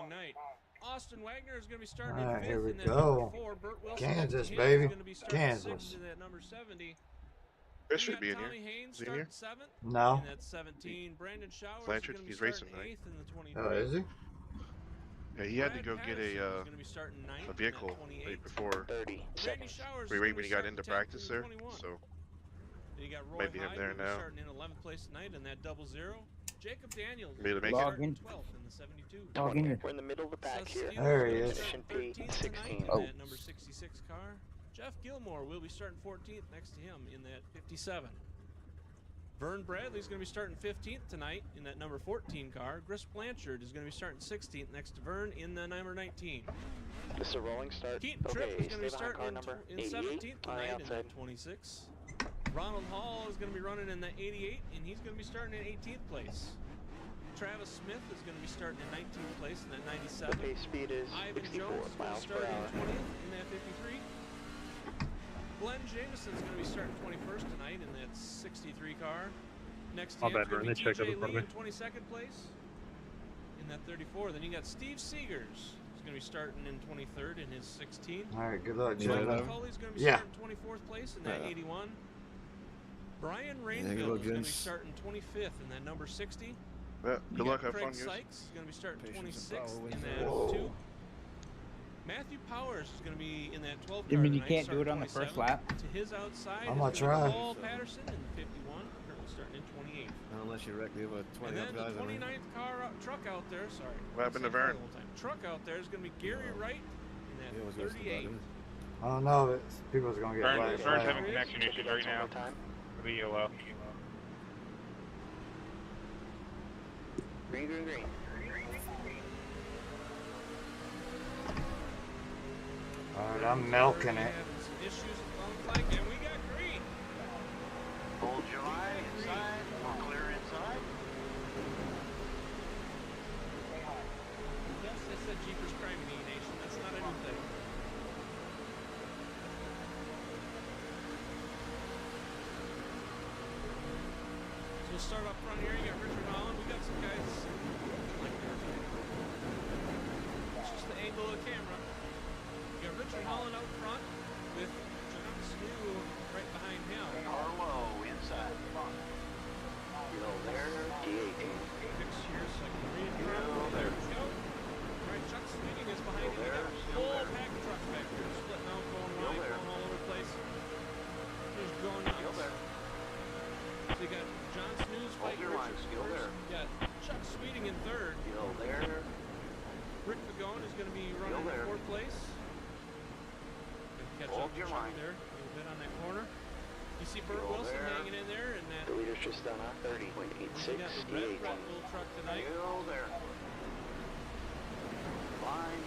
night. Austin Wagner is going to be starting All in right, fifth here we in that go. number 4. Burt Wilson Kansas, is baby. going to be starting Kansas. sixth in that number 70. Chris You should got be in here. Tommy Haynes Is he in here? starting 7th No. in that 17. Brandon Showers Blanchard, is going to be he's racing starting tonight. 8th in the 23. Oh, is he? Yeah, he had to Brad go get Patterson is going to be starting 9th a vehicle in that 28. right before 30 Randy seconds. Showers right is going to when be he got starting into 10th practice in the there. 21. So Then you got Roy might be him Hyde, there who'll be now. starting in 11th place tonight in that 00. Jacob Daniels Maybe to make is it. starting 12th in the 72. We're in the middle of the pack here. There he is. Finish in P16. In that number 66 car. Jeff Gilmore will be starting 14th next to him in that 57. Vern Bradley's going to be starting 15th tonight in that number 14 car. Chris Blanchard is going to be starting 16th next to Vern in the number 19. This is a rolling start. Keaton Tripp is going to be stay behind starting car in number 88. 17th tonight in that 26. Ronald Hall is going to be running in that 88, and he's going to be starting in 18th place. Travis Smith is going to be starting in 19th place in that 97. The pace speed is Ivan 64 Jones is going to miles per start in hour. 20th in that 53. Glenn Jameson is going to be starting 21st tonight in that 63 car. Next to him is going to be TJ Lee in 22nd place in that 34. Then you got Steve Seegers. He's going to be starting in 23rd in his 16. All right, good luck, Michael gentlemen. Cully's going to be starting 24th place in that 81. Brian Rainville is going to be starting 25th in that number 60. Yeah, good luck, have Craig fun, guys. Sykes is going to be starting 26th in that 2. Matthew Powers is going to be in that 12 car. You mean you tonight, can't do it starting on the first 27th. lap? To his outside I'm is gonna going to try. be Paul Patterson in 51, currently starting in 28. Unless you wreck me with 20 And then other guys. the 29th truck out there, sorry. What happened to Vern? Truck out there is going to be Gary Wright in that Yeah, I was gonna say 38. about it. I don't know. People's going to get Vern's black. having connection issues right now. Time. For the ELO. Green, green, green. All right, I'm milking it. Having some issues it looks like, and we got green. Hold your line inside, we're clear inside. Yes, I said Jeepers Criminy Nation. That's not a new thing. So we'll start up front here. You got Richard Holland. We got some guys like it's just the angle of the camera. You got Richard Holland out front with John Snew right behind him. Carlo inside. Go there. D18. Fix here so I can read it. There. There we go. All right, Chuck Sweeting is behind him. We there, got still full there. pack of trucks back here, splitting out, going Still wide, there. going all over the place. Just going nuts. Still there. So you got John Snooze Hold fighting your line, Richard still first. there. You got Chuck Sweeting in third. Go there. Rick Pagone is going to be running there. in fourth place. Gonna catch Hold up to your Chuck line. there a little bit on that corner. You see Burt Still Wilson there. hanging in there, and that The leader's just done a you 30.86 got the red D18. Red Bull truck tonight. Go there. Line.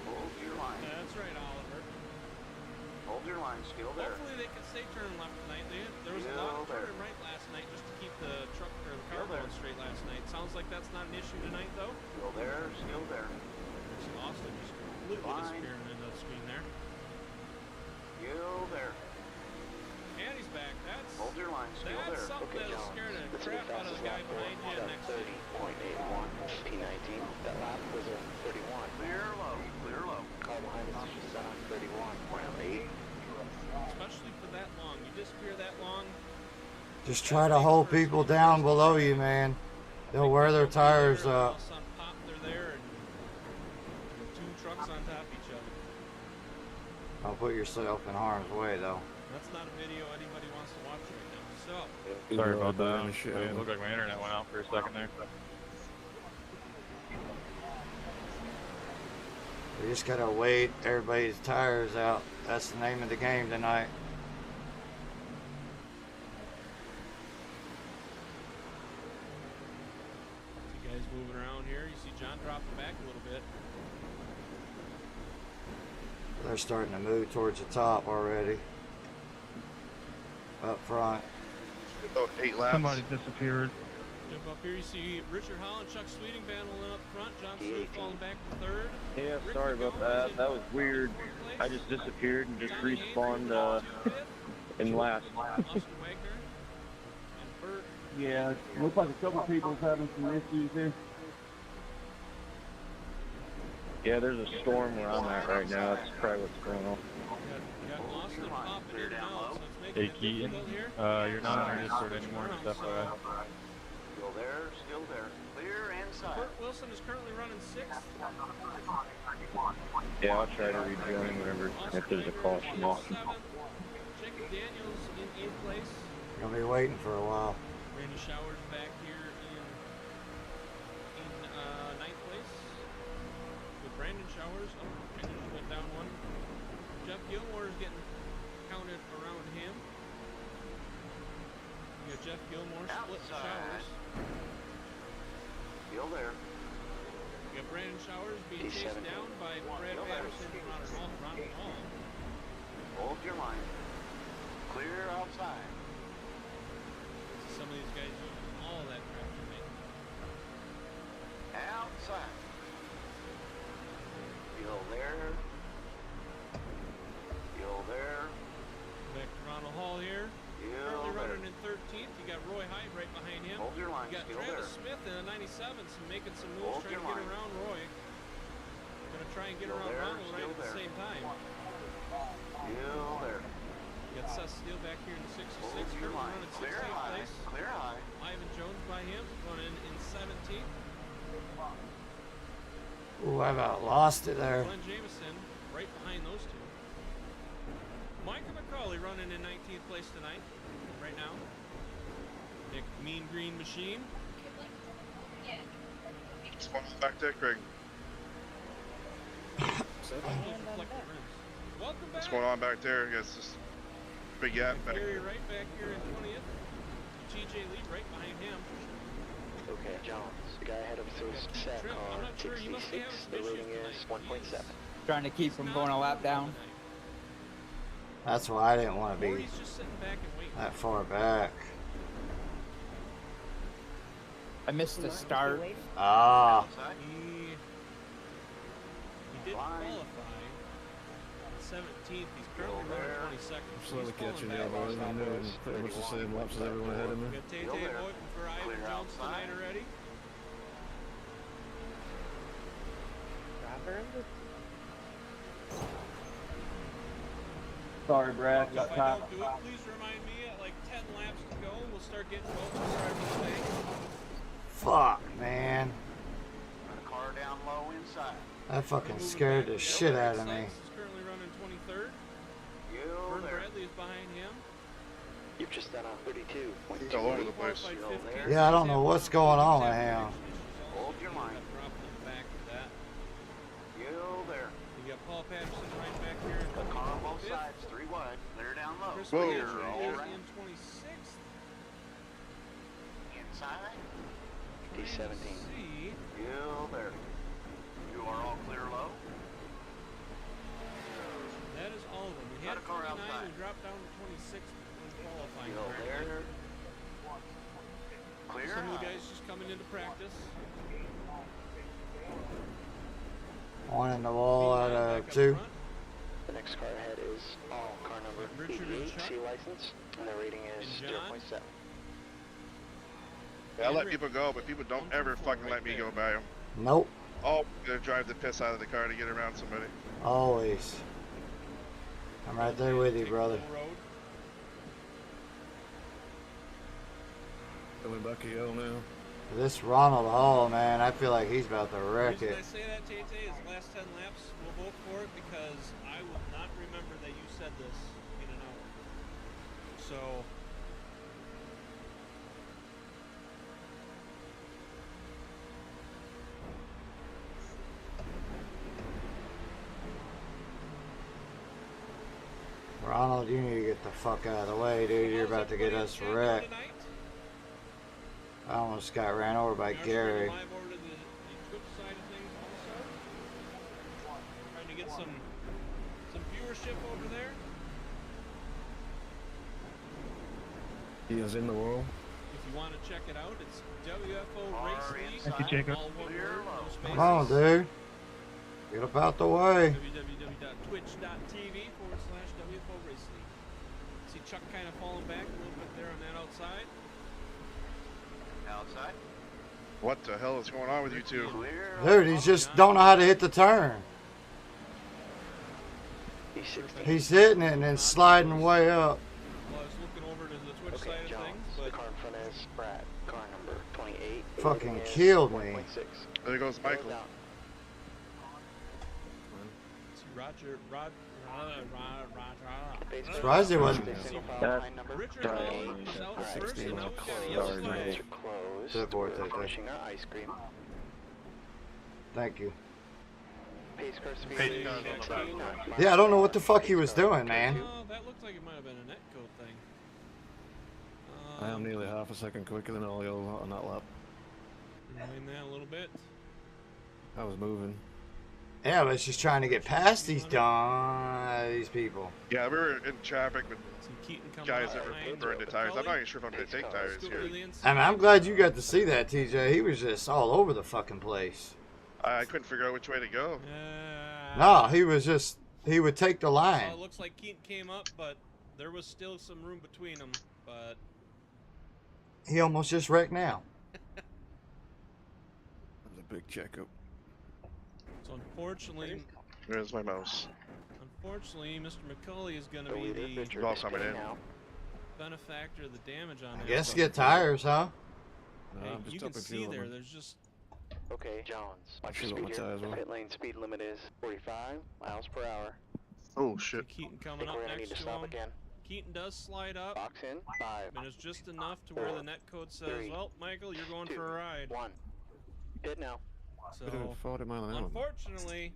Hold your line. That's right, Oliver. Hold your line, still there. Hopefully they can stay turning left tonight. There was a lot of Still there. turning right last night just to keep the truck or the car Still there. going straight last night. Sounds like that's not an issue tonight though. Still there, still there. See Austin just completely Fine. disappearing into the screen there. Still there. And he's back. That's Hold your line, still that's there. something Okay, that'll John. scare the Let's see the crap out of fastest the guy lap behind you for next to you. 30.81 P19. That lap was a 31. Clear low, clear low. Car behind us is just done on 31. Round 8. Especially for that long. You disappear that long. Just try to hold people down below you, man. They'll wear their tires All up. of a sudden, pop, they're there, and two trucks on top of each other. Don't put yourself in harm's way, though. That's not a video anybody wants to watch right now. So, Sorry about that. Shit. It looked like my internet went out for a second there. We just gotta wait everybody's tires out. That's the name of the game tonight. see guys moving around here. You see John dropping back a little bit. They're starting to move towards the top already. Up front. Oh, 8 laps. Somebody disappeared. Jump up here, you see Richard Holland, Chuck Sweeting battling up front. John Smith falling back to third. Yeah, Rick sorry about McGowan that. is in That was weird. fourth place. I just disappeared and just Johnny respawned Avery fifth. in last. Austin Wagner and Burt. Yeah, looks like a couple people's having some issues here. Yeah, there's a storm where I'm at right now. That's probably what's going on. Got Austin popping Clear in and down out, low. so it's making Hey, it Keaton. difficult here. You're not on our Discord anymore. Just FYI. Still there, still there. Clear inside. Kurt Wilson is currently running 6th. Yeah, I'll try to rejoin whenever if there's a caution. Austin 7th. Jacob Daniels in 8th place. Gonna be waiting for a while. Randy Showers back here in 9th place. With Brandon Showers, Brandon just went down 1. Jeff Gilmore is getting counted around him. You got Jeff Gilmore split the Showers. Still there. You got Brandon Showers being chased down by Brad Patterson and Ronald Hall. Hold your line. Clear outside. Some of these guys using all that crap tonight. Outside. Still there. Still there. Back to Ronald Hall here. Still Currently there. running in 13th. You got Roy Hyde right behind him. Hold your line. You got Still Travis there. Smith in a 97, so making some moves, Hold trying to your get line. around Roy. Gonna try and get Still around there, Ronald right still at the there. same time. Still there. You got Seth Steele back here in the 66, Hold your currently line. running Clear 16th high. place. Clear high. Ivan Jones by him, running in 17th. Ooh, I about lost it there. Glenn Jameson right behind those two. Micah McCauley running in 19th place tonight, right now. Nick Mean Green Machine. What's going on back there, Craig? Welcome back. What's going on back there? I guess just big gap back Gary there. right back here in 20th. TJ Lee right behind him. Okay, Jones. The guy ahead of us is set Trim, I'm on not sure. You must be having 66. some The issues rating is tonight. 1.7. Trying to keep from going a lap down. That's why I didn't want to Or be he's just sitting back and waiting. that far back. I missed the start. Ah, Outside. He did Line. qualify. 17th. He's currently Still there. running 22nd. Slowly He's falling catching back. up. I know pretty much the same laps as everyone ahead of We me. got Tay Still Tay there. Boyton for Ivan Clear Jones outside. tonight already. Sorry, Brad. If Got I caught. don't do it, please remind me at like 10 laps to go. We'll start getting both of us driving the bank. fuck, man. Run a car down low inside. That fucking scared the shit out of me. He's currently running 23rd. Still Vern there. Bradley is behind him. You've just done a 32. It's all over the place. Qualified 15th. Yeah, I don't know what's going on with him. Hold your line. Drop in the back of that. Still there. You got Paul Patterson right back here. The car on both Fifth. sides. 3 wide. Clear down low. Chris Whoa. Clear Blanchard all is right. in 26th. Inside. Trying to D17. see. Still there. You are all clear low. That is all of them. We Got had a car 29, outside. we dropped down to 26th in qualifying. Still there. Clear Some of the high. guys just coming into practice. One in the wall out Back of up 2. front. The next car ahead is car number Richard and 88, Chuck. C license, and the rating is And John. 0.7. Yeah, I let people go, but people don't ever fucking let me go by them. Nope, Oh, gonna drive the piss out of the car to get around somebody. always. I'm right there with you, brother. Road. Coming back to Yale now. This Ronald Hall, man, I feel like he's about to The wreck reason it. I say that, Tay Tay, is the last 10 laps, we'll vote for it because I will not remember that you said this in an hour. So, Ronald, you need to get the fuck out of the way, dude. You're about to get us wrecked. I almost got ran over by Gary. Live over to the Twitch side of things also. Trying to get some viewership over there. He is in the world. If you want to check it out, it's WFO Car Race League. inside. Thank you, Jacob. All one Clear word, no low. spaces. Come on, dude. Get up out the way. www.twitch.tv/WFO Race League. See Chuck kind of falling back a little bit there on that outside. Outside. What the hell is going on with you two? Clear. Dude, he just don't know how to hit the turn. He's 16. He's hitting it and then sliding way up. Well, I was looking over to the Twitch Okay, side of Jones. things, The but car in front is Brad. Car number 28. Fucking Rating is killed me. 1.6. There goes Michael. Down. see Roger. Surprised he wasn't. Richard Hall is out first, and now we've got a yellow flag. Closed. Good boy, Tate. We're finishing our ice cream. Thank you. Pace car speed Pace is car's on the 16 back. knots. Yeah, I don't know what the fuck he was doing, man. Oh, that looked like it might have been a netcode thing. I am nearly half a second quicker than all y'all on that lap. Doing that a little bit. I was moving. Yeah, but it's just trying to get past these people. Yeah, we were in traffic with Some Keaton coming guys up that were behind burning the tires. I'm not even sure if I'm going to take Let's tires go here. to the inside. I mean, I'm glad you got to see that, TJ. He was just all over the fucking place. I couldn't figure out which way to go. No, he was just, he would take the Well, line. it looks like Keaton came up, but there was still some room between them. But He almost just wrecked now. That was a big checkup. so unfortunately, Where's my mouse? Mr. McCulley is going to The be leader, the Richard, all is coming in. now. benefactor of the damage on I that. guess but- get tires, huh? No, Hey, I'm just you can upping see fuel there. on There's just Okay, Jones. Watch See your what my speed here. tires were. Pit lane speed limit is 45 miles per hour. Oh shit. Keaton I coming think up we're gonna need next to to stop him. again. Keaton does slide up, Box in. 5, and it's just enough to where the 4, net code says, 3, "Well, Michael, you're going 2, for a ride." 1. Pit now. We're doing So 40 mile an hour. unfortunately,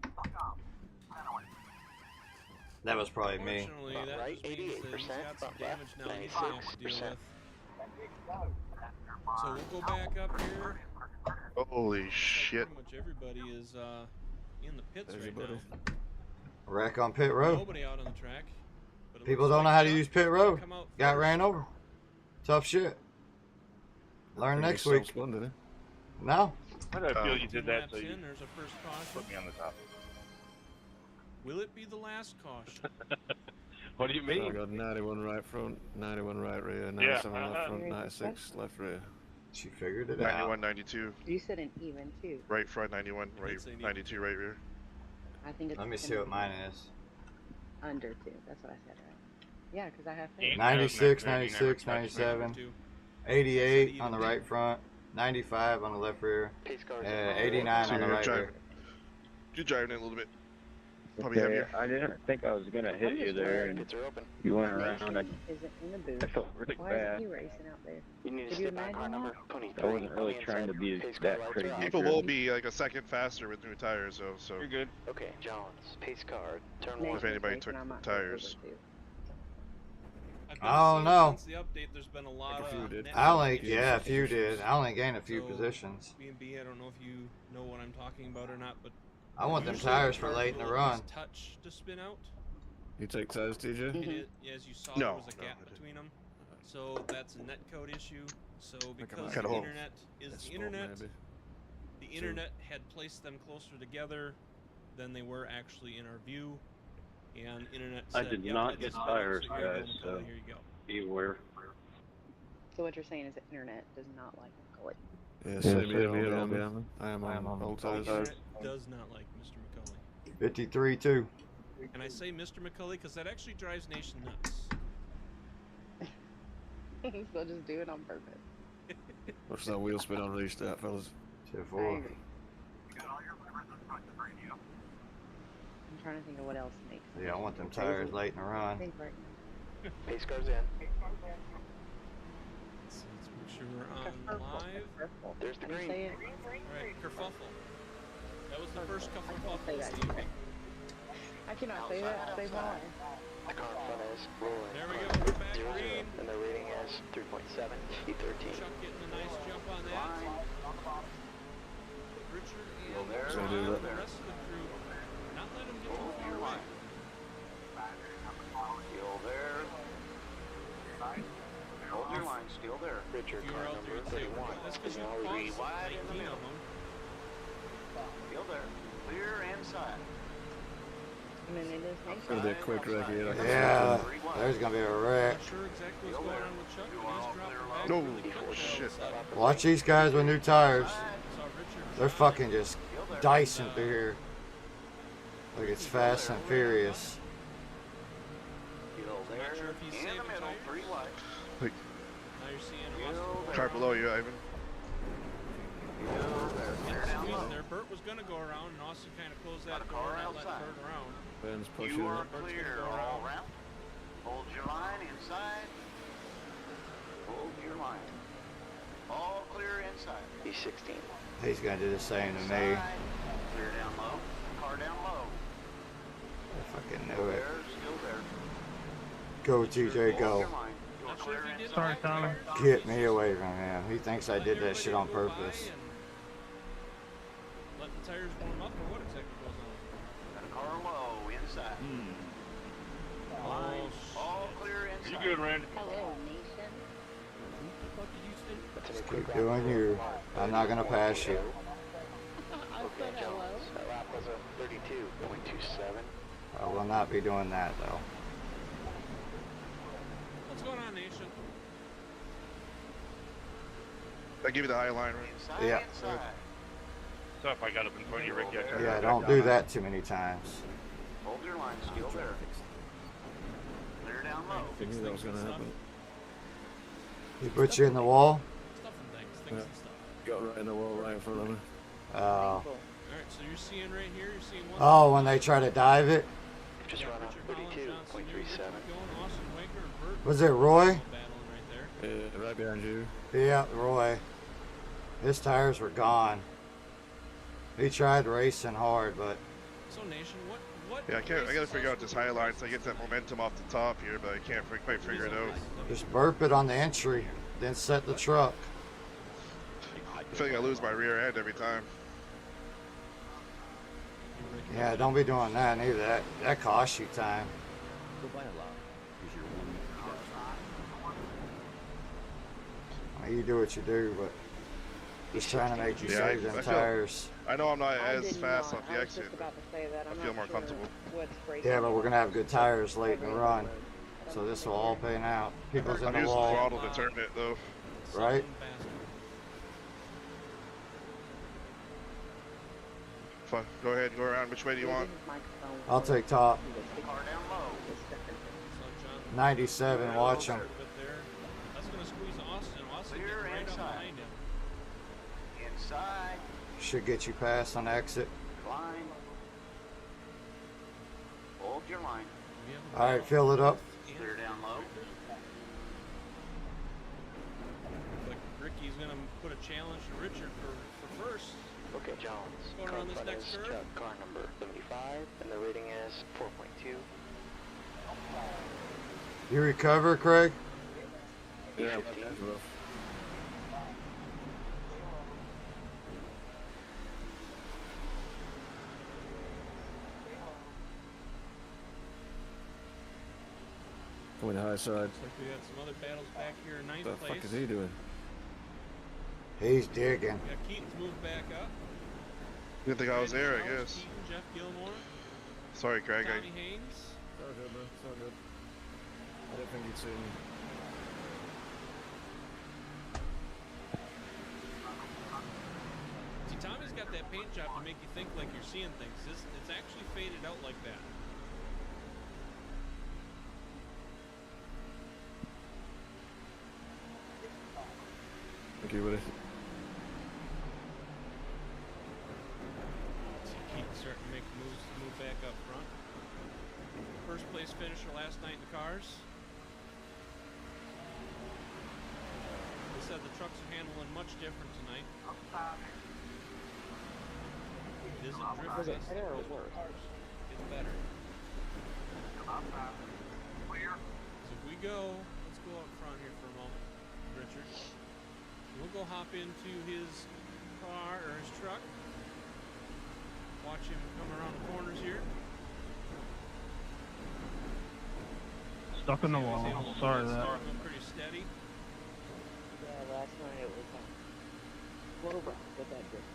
That was probably me. unfortunately, Front that right, just means that he's 88%, got some front damage left, now he's gonna have to deal 96%. with. So we'll go back up here. Holy Looks like shit. Pretty much everybody is in the pits There's right your buddy. now. Wreck on pit road. Nobody out on the track. But it People looks don't know like how to Chuck use pit is gonna road. come out Got first. ran over. Tough shit. Learn Pretty next week. self-splendid, eh? No. Why did I feel you 2 did that laps so you in, there's a first caution. put me on the top? Will it be the last caution? What do you I mean? got 91 right front, 91 right rear, 97 left front, 96 left rear. She figured it out. 91, 92. You said an even too. Right front, 91. Right, Did say neat. 92 right rear. I think it's Let me see gonna what be mine is. under 2. That's what I said, right? Yeah, because I have Yeah. faith. 96, Never- 96, never- 97, Two. 88 on the right front, 95 on the left rear, Pace cars 89 on the right rear. You're driving it a little bit. Probably Okay, heavier. I didn't think I was gonna hit you there, and Pits are open. you went around. Mason isn't in the booth. I felt really Why isn't bad. he racing out there? You need to Did you step back car imagine number that? 23. I wasn't really on the trying to inside. be Pace that car lights crazy. are on. People will be like a second faster with new tires, though. So You're good. Okay, Jones. Pace car. Turn Mason's 1. if anybody racing, took I might tires. go over 2. I've been Oh, seeing no. Since the update, there's been a lot Like a few of did. net I only, issues. yeah, a few did. I only gained a few So, positions. B&B, I don't know if you know what I'm talking about or not, but I want them usually tires the for cars late in the will run. always touch to spin out. You take tires, TJ? Mhm. And it, as you saw, No, there was a no, gap I didn't. between them. So that's a netcode issue. So because Cut a the hole. internet is That's the small, internet, maybe. the internet had placed them closer together than they were actually in our view. And internet I said, did "Yep, not that's get fine, tires, so here you go, guys, McCullough, so- here you go." Be aware. So what you're saying is the internet does not like McCullough. Yeah, same same here, here, I'll be I am on old The tires. internet does not like Mr. McCullough. 53 too. And I say Mr. McCullough because that actually drives Nation nuts. So just do it on purpose. Watch that wheel spin on restart, fellas. Two, I four. agree. I'm trying to think of what else makes sense. Yeah, I want them tires late in the I run. think right now. Pace car's in. So let's make sure we're on live. Kerfuffle. There's the How do you green. say it? Alright, kerfuffle. That was the first I can't say kerfuffle that this evening. I cannot say that. Save my life. The car in front is rolling. There we Car go, number we're back 00, green. and the rating is 3.7 E13. Chuck getting a nice jump on that. Richard and there. So do Ryan that. and the rest of the crew not let him get too far away. Still there. Hold your line, still there. Richard, If you car were out there, number you'd say, 31 that's is because you now caused reading. wide in the 19 of middle. them. Still there. Clear inside. And then it is It's gonna be a quick wreck here. I can see it Yeah, coming. there's gonna be a wreck. Not sure exactly what's going on with Chuck, but he's dropping back No. really quick Oh, there. shit. Watch these guys with new tires. They're fucking just dicing through here. Like it's Fast and Furious. Still there. In the middle, 3 wide. Like, Now you're seeing Still there. car below you, Ivan. Still there. Clear down low. there. Burt was going to go around, and Austin kind of closed Got that a door car and let outside. Burt around. Ben's pushing You are it. clear all around. Hold your line inside. Hold your line. All clear inside. E16. He's gonna do the same to me. Inside. Clear down low. Car down low. I fucking knew it. There, still there. Go TJ, Hold go. your line. You're Not sure clear if he did inside. it right there. Get me away from him. He thinks I did that shit on Everybody go by purpose. and let the tires warm up, or what exactly goes on? Got a car low inside. Oh, All clear You inside. good, Randy? Hello, nation. That's an Just improved keep route. doing you. I'm not gonna pass you. I Okay, said hello. Jones. That lap was a 32.27. I will not be doing that though. what's going on, Nation? I give you the high line, right? Inside, Yeah. inside. Stuff I got up in front of you, Ricky. I tried Yeah, to don't back do down. that too many times. Hold your line. Still there. Clear down low. I knew that was gonna happen. He put you in the wall? Stuff and things and stuff. Got right in the wall right in front of me. Oh. All right, so you're seeing right here, you're seeing one. Oh, when they try to dive it? Just Yeah, run on Richard Collins, Johnson, New, Richard 32.37. going, Austin Waker, Burt. Was it Roy? Battling right there. Yeah, right behind you. Yeah, Roy. His tires were gone. He tried racing hard, but So Nation, what Yeah, I gotta figure out this high line so I get that momentum off the top here, but I can't quite figure it out. just burp it on the entry, then set the truck. I feel like I lose my rear end every time. Yeah, don't be doing that either. That costs you time. I mean, you do what you do, but just trying to make you Yeah, save I them feel- tires. I know I'm not I as did fast not. off the I was exit. just about to say that. I'm I feel not more sure comfortable. what's breaking Yeah, but we're down. gonna have good tires late in the run, so this will all pay out. People's in I'm the using the wall, throttle to turn it though. right? Fun. Go ahead, go around. Which way do you want? I'll take top. Car down low. 97, watch him. That's gonna squeeze Austin. Austin Clear gets right up inside. behind him. Inside. Should get you past on exit. Line. Hold your line. We have a All right, battle fill it up. and Clear down low. Like Ricky's gonna put a challenge to Richard for first. Okay, Jones. Going Car around in this front next is curve? truck car number 75, and the rating is 4.2. You recover, Craig? Yeah, E15. that's rough. Coming high side. Looks like we got some other battles back here in ninth What the place. fuck is he doing? He's digging. We got Keaton's moved back up. Didn't think I was there, I Charles guess. Keaton, Jeff Gilmore, Sorry, Craig. Tommy Haynes. It's all good, bro. It's all good. I didn't think you'd see me. See, Tommy's got that paint job to make you think like you're seeing things. It's actually faded out like that. Thank you, buddy. See Keaton starting to make moves to move back up front. First place finisher last night in the cars. They said the trucks are handling much different tonight. It isn't drift Was it fest, better or it's worse? It's better. So if we go, let's go up front here for a moment, Richard. We'll go hop into his car or his truck. Watch him come around the corners here. Stuck in the See how he's wall. able to Sorry hold that. steering wheel pretty steady. Yeah, last night it was slow rock with that drift.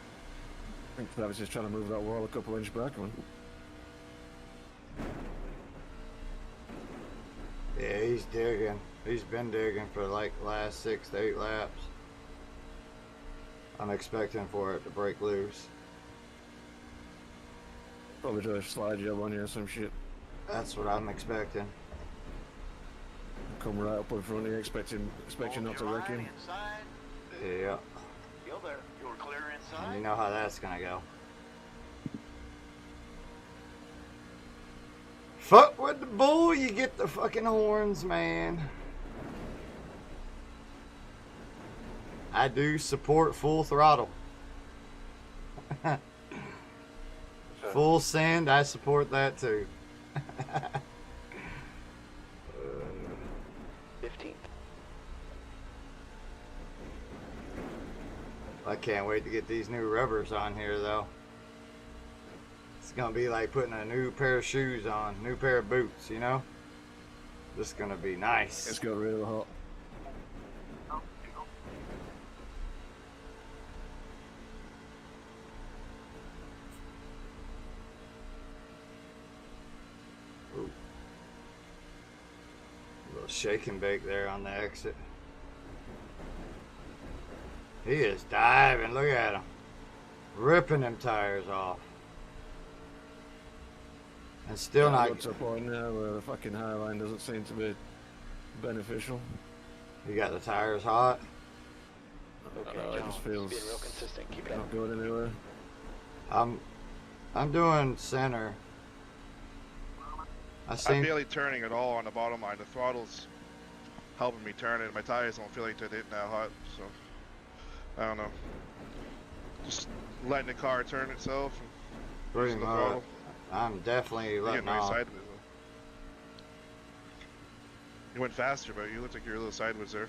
I think I was just trying to move that wall a couple inches back one. Yeah, he's digging. He's been digging for like last 6 to 8 laps. I'm expecting for it to break loose. Probably do a slide job on you or some shit. That's what I'm expecting. Come right up in front of you, expecting not to wreck him. Yeah. You're there. You're clear inside. And you know how that's gonna go. Fuck with the bull, you get the fucking horns, man. I do support full throttle. Full send, I support that too. 15th. I can't wait to get these new rubbers on here though. It's gonna be like putting a new pair of shoes on, new pair of boots, you know? This is gonna be nice. It's got real hot. Ooh. A little shake and bake there on the exit. He is diving, look at him. Ripping them tires off. And still not. What's the point now where the fucking high line doesn't seem to be beneficial? You got the tires hot? Okay, it just feels being real consistent. Keep it not up. going anywhere. I'm doing center. I'm barely turning at all on the bottom line. The throttle's helping me turn it. My tires don't feel like they're hitting that hot, so I don't know. Just letting the car turn itself. And Pretty using the much. throttle. I'm definitely You're letting getting right off. sideways though. You went faster, but you looked like you were a little sideways there.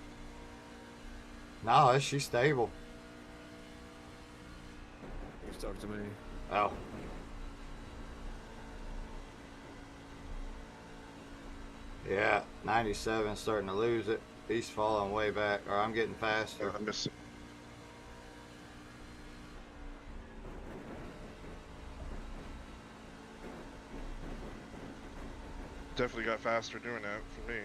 No, she's stable. You talk to me. Oh. Yeah, 97 starting to lose it. He's falling way back, or I'm getting faster. I'm missing. Definitely got faster doing that for me.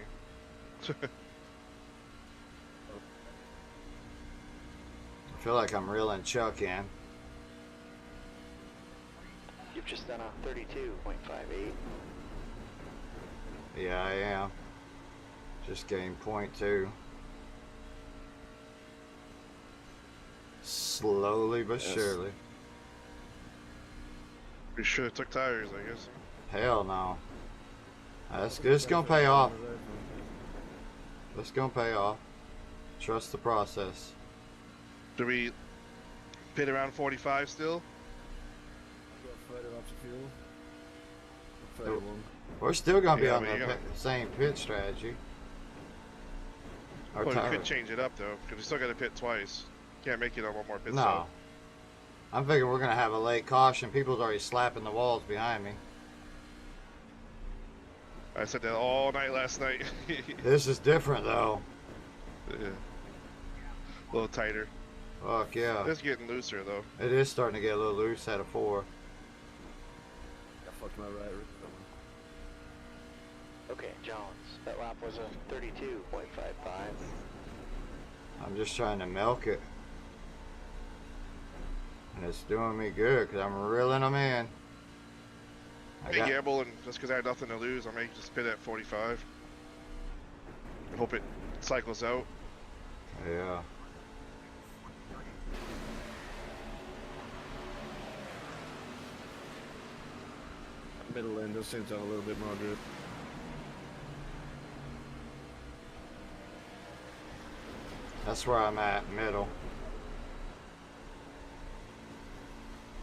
I feel like I'm reeling Chuck in. You've just done a 32.58. Yeah, I am. Just gained 0.2. Slowly but surely. We should have took tires, I guess. Hell no. That's good. It's gonna pay off. It's gonna pay off. Trust the process. Do we pit around 45 still? We're still gonna be Yeah, on but the same pit strategy. Our Well, we tire- could change it up though, because we still got to pit twice. Can't make it on one more pit No. stop. I'm thinking we're gonna have a late caution. People's already slapping the walls behind me. I said that all night last night. This is different though. Yeah. A little tighter. Fuck yeah. It's getting looser though. It is starting to get a little loose at a 4. I fucked my right. Okay, Jones. That lap was a 32.55. I'm just trying to milk it. And it's doing me good because I'm reeling them in. I may gamble, and just because I have nothing to lose, I may just pit at 45. I hope it cycles out. Yeah. Middle end does seem to have a little bit more grip. That's where I'm at, middle.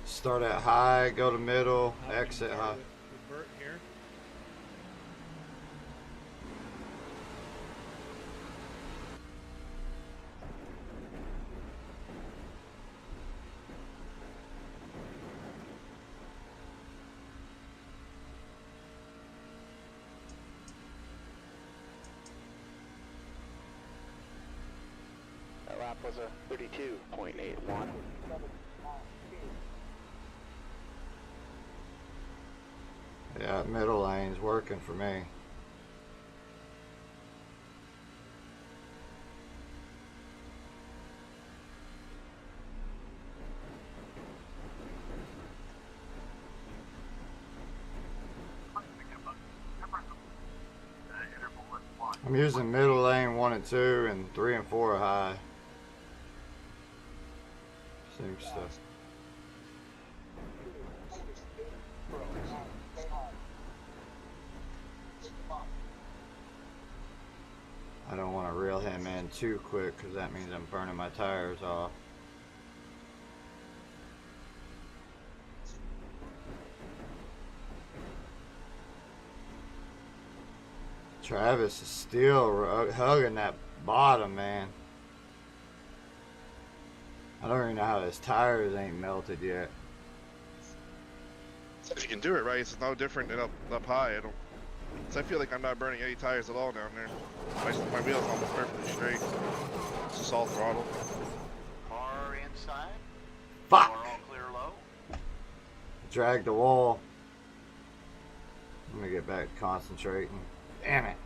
Start at high, go to middle, exit high. Bert here. That lap was a 32.81. Yeah, middle lane's working for me. I'm using middle lane 1 and 2 and 3 and 4 are high. Same stuff. I don't want to reel him in too quick because that means I'm burning my tires off. Travis is still hugging that bottom, man. I don't even know how his tires ain't melted yet. If you can do it right, it's no different than up high. I feel like I'm not burning any tires at all down there. My wheel's almost perfectly straight. It's just all throttle. Car inside. Fuck! We're all clear low. Drag the wall. Let me get back to concentrating. Damn it.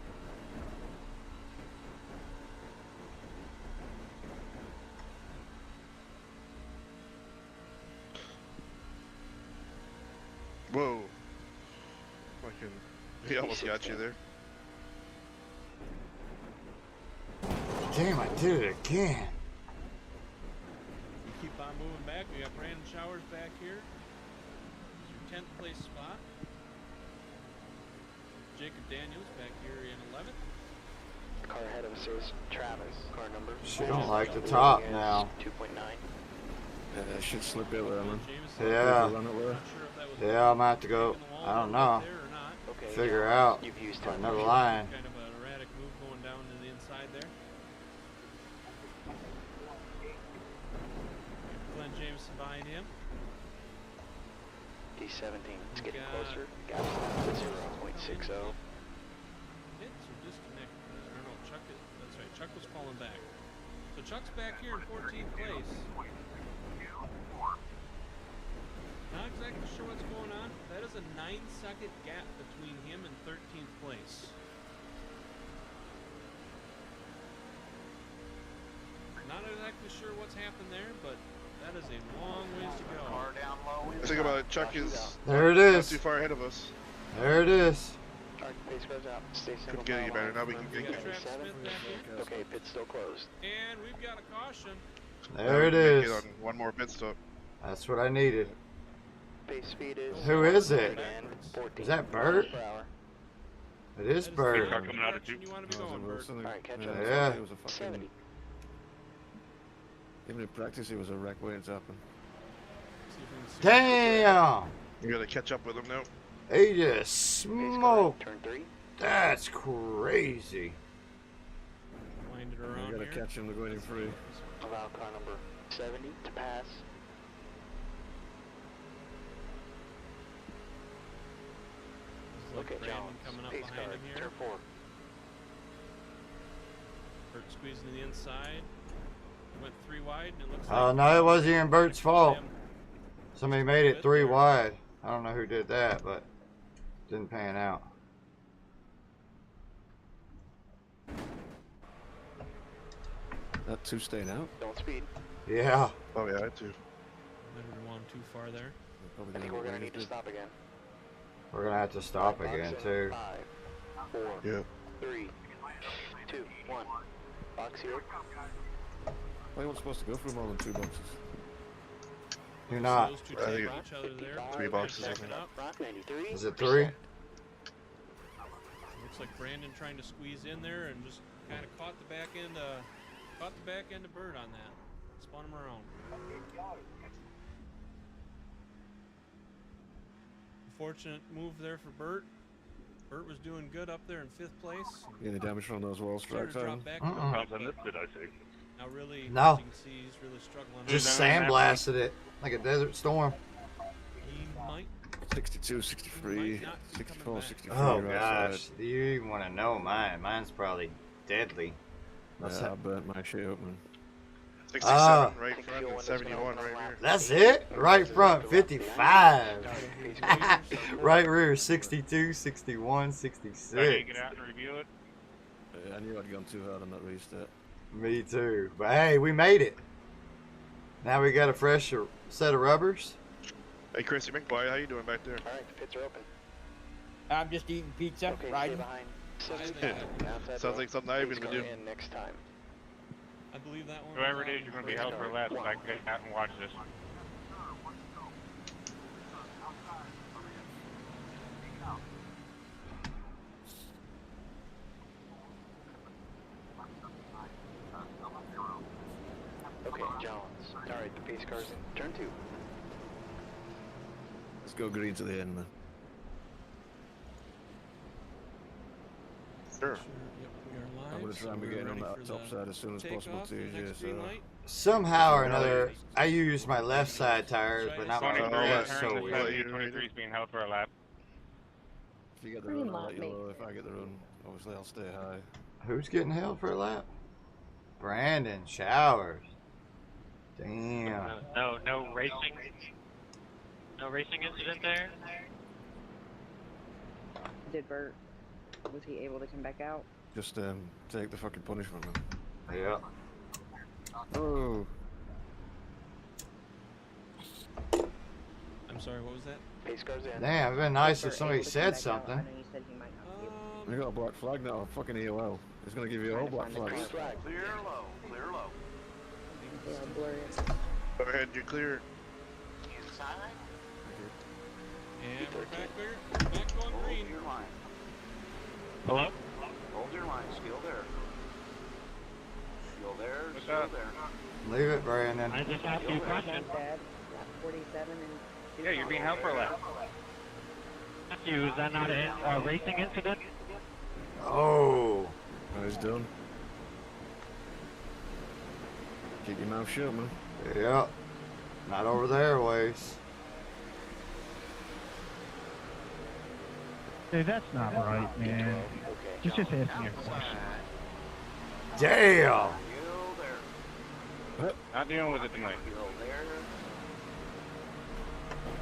Whoa. Fucking, he almost got you there. Damn, I did it again. We keep on moving back. We got Brandon Showers back here. It's your 10th place spot. Jacob Daniels back here in 11th. Car ahead of us is Travis. Car number. She don't like the top now. 2.9. Yeah, I should slip it, Ellen. Yeah. Yeah, I'm gonna have to go. I don't know. Okay, Figure out you've used another line. Kind of an erratic move going down to the inside there. Glenn Jameson behind him. D17. It's getting closer. Gas to 0.60. Hits or disconnect. Or no, Chuck is. That's right. Chuck was falling back. So Chuck's back here in 14th place. Not exactly sure what's going on. That is a 9-second gap between him and 13th place. Not exactly sure what's happened there, but that is a long ways to go. Car down low. The thing about it, Chuck is There it not is. too far ahead of us. There it is. Pace goes up. Stay single. Couldn't get any better. Now we can get Travis Smith back here. Okay, pit's still closed. And we've got a caution. There it Get is. on one more pit stop. That's what I needed. Base speed is. Who is it? Again, 14 Is that Bert? per hour. It is That Bird. car coming out of direction you want to be going, Bert. Alright, catch up. Yeah. It was a fucking, 70. even in practice, it was a wreck way it's happened. See if we can see Damn! You gotta catch up with him now. He just Base car, smoked. turn 3. That's crazy. Wind it You around gotta here. catch him to go in free. Allow car number 70 to pass. Look Okay, at Brandon Jones. coming up Pace behind car, him here. turn 4. Bert squeezing to the inside. Went 3 wide, and it looks Oh, like no, it wasn't even Bert's fault. him. Somebody made it 3 wide. I don't know who did that, but didn't pan out. That 2 staying out. Don't speed. Yeah. Oh yeah, I too. Never gone too far there. Probably I think we're gonna need to stop again. We're gonna have to stop Box again in too. 5, 4, Yeah. 3, 2, 1. Box here. Why you weren't supposed to go through more than 2 boxes? You're So not. those two I take think each other there. 3 boxes, I Backing think. up. Front 93. Is it 3? Looks like Brandon trying to squeeze in there and just kind of caught the back end of Bird on that. Spun him around. Fortunate move there for Bert. Bert was doing good up there in 5th place. Any damage from those wall Started strikes, to drop Alan? back. Pounds on this bit, I see. Now really, No. as you can see, he's really struggling. Just sandblasted it like a desert storm. He might 62, 63, 64, 63. Oh right gosh, side. do you even want to know mine? Mine's probably deadly. That's, Yeah, I burnt my shit open. 67 Ah. right front and 71 right here. That's it? Right front 55. Right rear 62, 61, Are you 66. get out and review it? I knew I'd gone too hard on that restart. Me too. But hey, we made it. Now we got a fresh set of rubbers. Hey Chrissy McBoy, how you doing back there? Alright, the pits are open. I'm just eating pizza, Okay, stay riding. behind Sounds like something I even would do. Next time. I believe that one. Whoever it is, you're going to be held for a lap, so I can get out and watch this. Okay, Jones. Alright, the pace car's in turn 2. Let's go green to the end, man. Sure. Yep, we are live. I'm going to try and be getting on that top side as soon as possible too, yeah, so... Somehow or another, I use my left side tires, but not my 23 right. turns, That's so the weird. 23 is being held for a lap. If you get the run, I'll let you know. If I get the run, obviously I'll stay high. Who's getting held for a lap? Brandon Showers. Damn. No racing. No racing incident there. Did Bert? Was he able to come back out? Just take the fucking punishment, man. Yeah. Oh. I'm sorry, what was that? Pace car's in. Damn, it'd been nice if somebody said something. I know you said he might not be able You got a black flag now, fucking EOL. It's gonna give you a whole black flag. Clear low, clear low. to. Yeah, blurry. Go ahead, you're clear. Inside. And we're back there. Back going green. Hold your line. Hello? Hold your line. Still there. Still there. What's Still up? there. Leave it, Brandon. I just asked you a question. Not bad. Lap 47 and... Yeah, you're being held for a lap. Matthew, is that not a racing incident? Oh. Oh, he's done. Keep your mouth shut, man. Yep. Not over the airways. Dude, that's not right, man. Just asking a question. Damn. Not dealing with it tonight.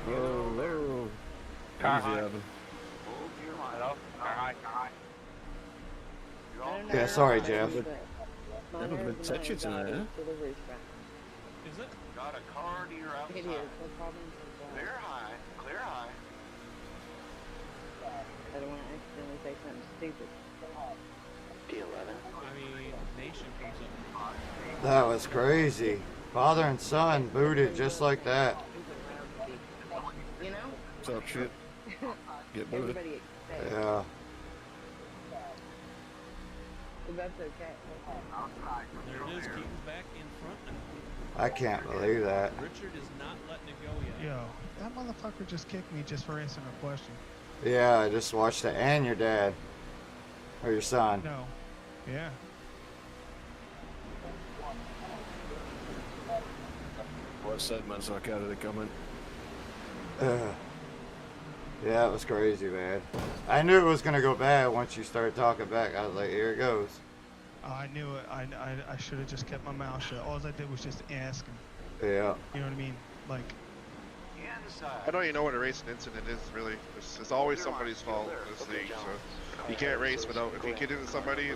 Whoa. Car Easy, high. Evan. Hello? Car high. Yeah, sorry, Jeff. Never been touchy tonight, huh? Is it? Got a car to your outside. It is. No problem. Clear high. Clear high. I don't want to accidentally say something stupid. P11. I mean, Nation comes up. That was crazy. Father and son booted just like that. You know? Talk shit. Get booted. Everybody expects. Yeah. But that's okay. There it is. Keaton's back in front now. I can't believe that. Richard is not letting it go yet. Yo, that motherfucker just kicked me just for answering a question. Yeah, I just watched it. And your dad. Or your son. No. Yeah. What segments I carried the comment? Yeah, it was crazy, man. I knew it was going to go bad once you started talking back. I was like, here it goes. I knew it. I should have just kept my mouth shut. All I did was just ask him. Yeah. You know what I mean? Like, I don't even know what a racing incident is, really. It's always somebody's fault in this league, so you can't race without, if you get into somebody,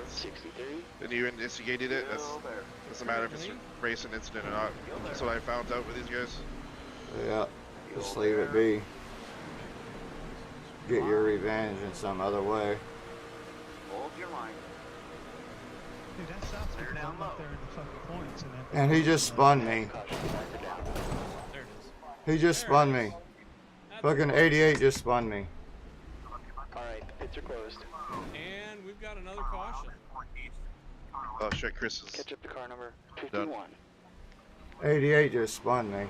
then you instigated it. Doesn't matter if it's a racing incident or not. That's what I found out with these guys. Yeah. Just leave it be. Get your revenge in some other way. Hold your line. dude, that sounds like I'm up there in the fucking points. And he just spun me. There it is. He just spun me. Fucking 88 just spun me. Alright, the pits are closed. And we've got another caution. Oh shit, Chris is Catch up to car number done. 51. 88 just spun me.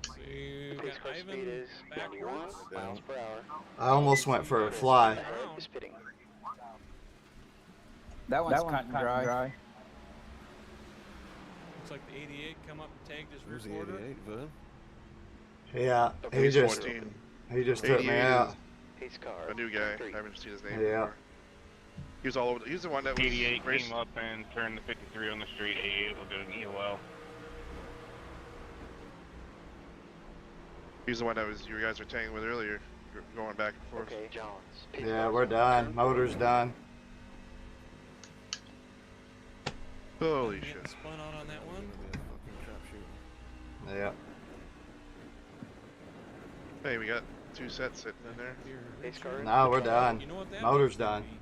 See, we've Pace got car speed Ivan is 91 backwards. miles per hour. I almost went for a fly. Is pitting. That one's cut and dry. Looks like the 88 come up and tagged his Who's the rear quarter. 88, Vern? Yeah, he He's just 14. took me 88 out. is Pace car. a new guy. I haven't seen his name Yeah. before. He was all over. He's the one that was 88 racing. came up and turned the 53 on the street. 88 will do an EOL. He's the one that was you guys were tangling with earlier, going back and forth. Okay, Jones. Pace Yeah, car's we're in done. turn Motor's done. Holy Getting shit! spun out on that one. Yeah. Hey, we got 2 sets sitting in there. Pace car in. Now we're done. You know what that Motor's means, done. baby?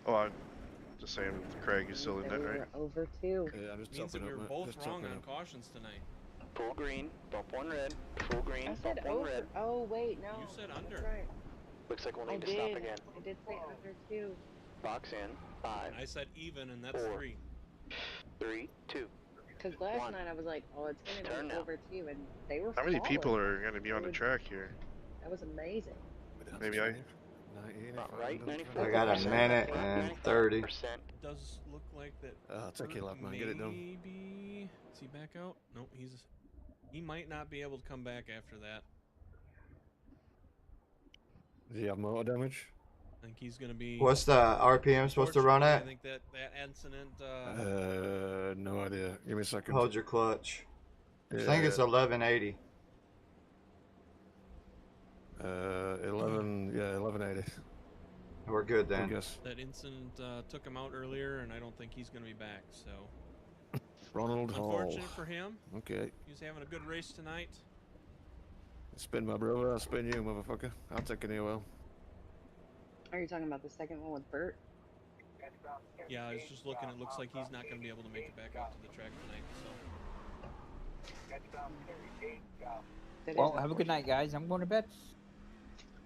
Oh, I'm just saying, Craig, you still in That it, we right? were over 2. Yeah, I'm just Means that topping we up, were mate. both Just wrong topping on up. cautions tonight. Full green, bump one red. Full green, I said bump one over. red. Oh, wait, no. You said under. That's right. Looks like we'll I need to stop did. again. I did say under 2. Box in. 5, I said even, and that's 4, 3. 3, 2. Because last 1. night I was like, oh, it's going to Turn be now. over 2, and they were How many people falling. are going to be on the track here? That was amazing. Maybe I... Right, 94. I got a minute and 30. It does look like that. I'll take your lap, man. Get it done. Maybe. Is he back out? Nope, he might not be able to come back after that. Does he have motor damage? I think he's going to be. What's the RPM supposed to run I at? think that incident. No idea. Give me a second. Hold your clutch. Yeah. I think it's 1180. 1180. We're good then. That incident took him out earlier, and I don't think he's going to be back. So. Ronald Hall. Unfortunate for him. Okay. He's having a good race tonight. Spin my brother. I'll spin you, motherfucker. I'll take an AOL. Are you talking about the second one with Bert? Yeah, I was just looking. It looks like he's not going to be able to make it back out to the track tonight. So. Well, have a good night, guys. I'm going to bed.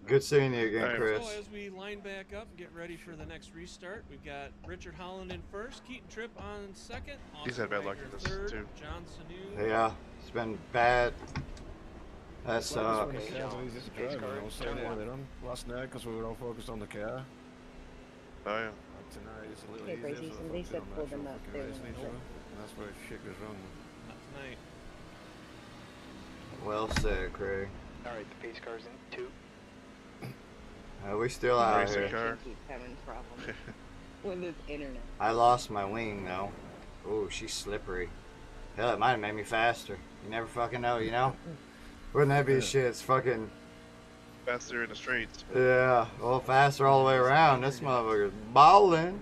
Good seeing you again, Chris. So as we line back up and get ready for the next restart, we've got Richard Holland in first, Keaton Tripp on second, He's had bad luck in this third, too. John Sanu. Yeah, it's been bad. That sucks. Last night because we were all focused on the car. Oh yeah. Tonight it's a little Hey, easier. Gracie, somebody said pull them up too. That's where shit goes wrong. Not tonight. Well said, Craig. Alright, the pace car's in 2. We still out Racing here. car. Keep having problems with this internet. I lost my wing though. Oh, she's slippery. Hell, it might have made me faster. You never fucking know, you know? Wouldn't that be shit? It's fucking... Faster in the straights. Yeah, well, faster all the way around. This motherfucker's balling.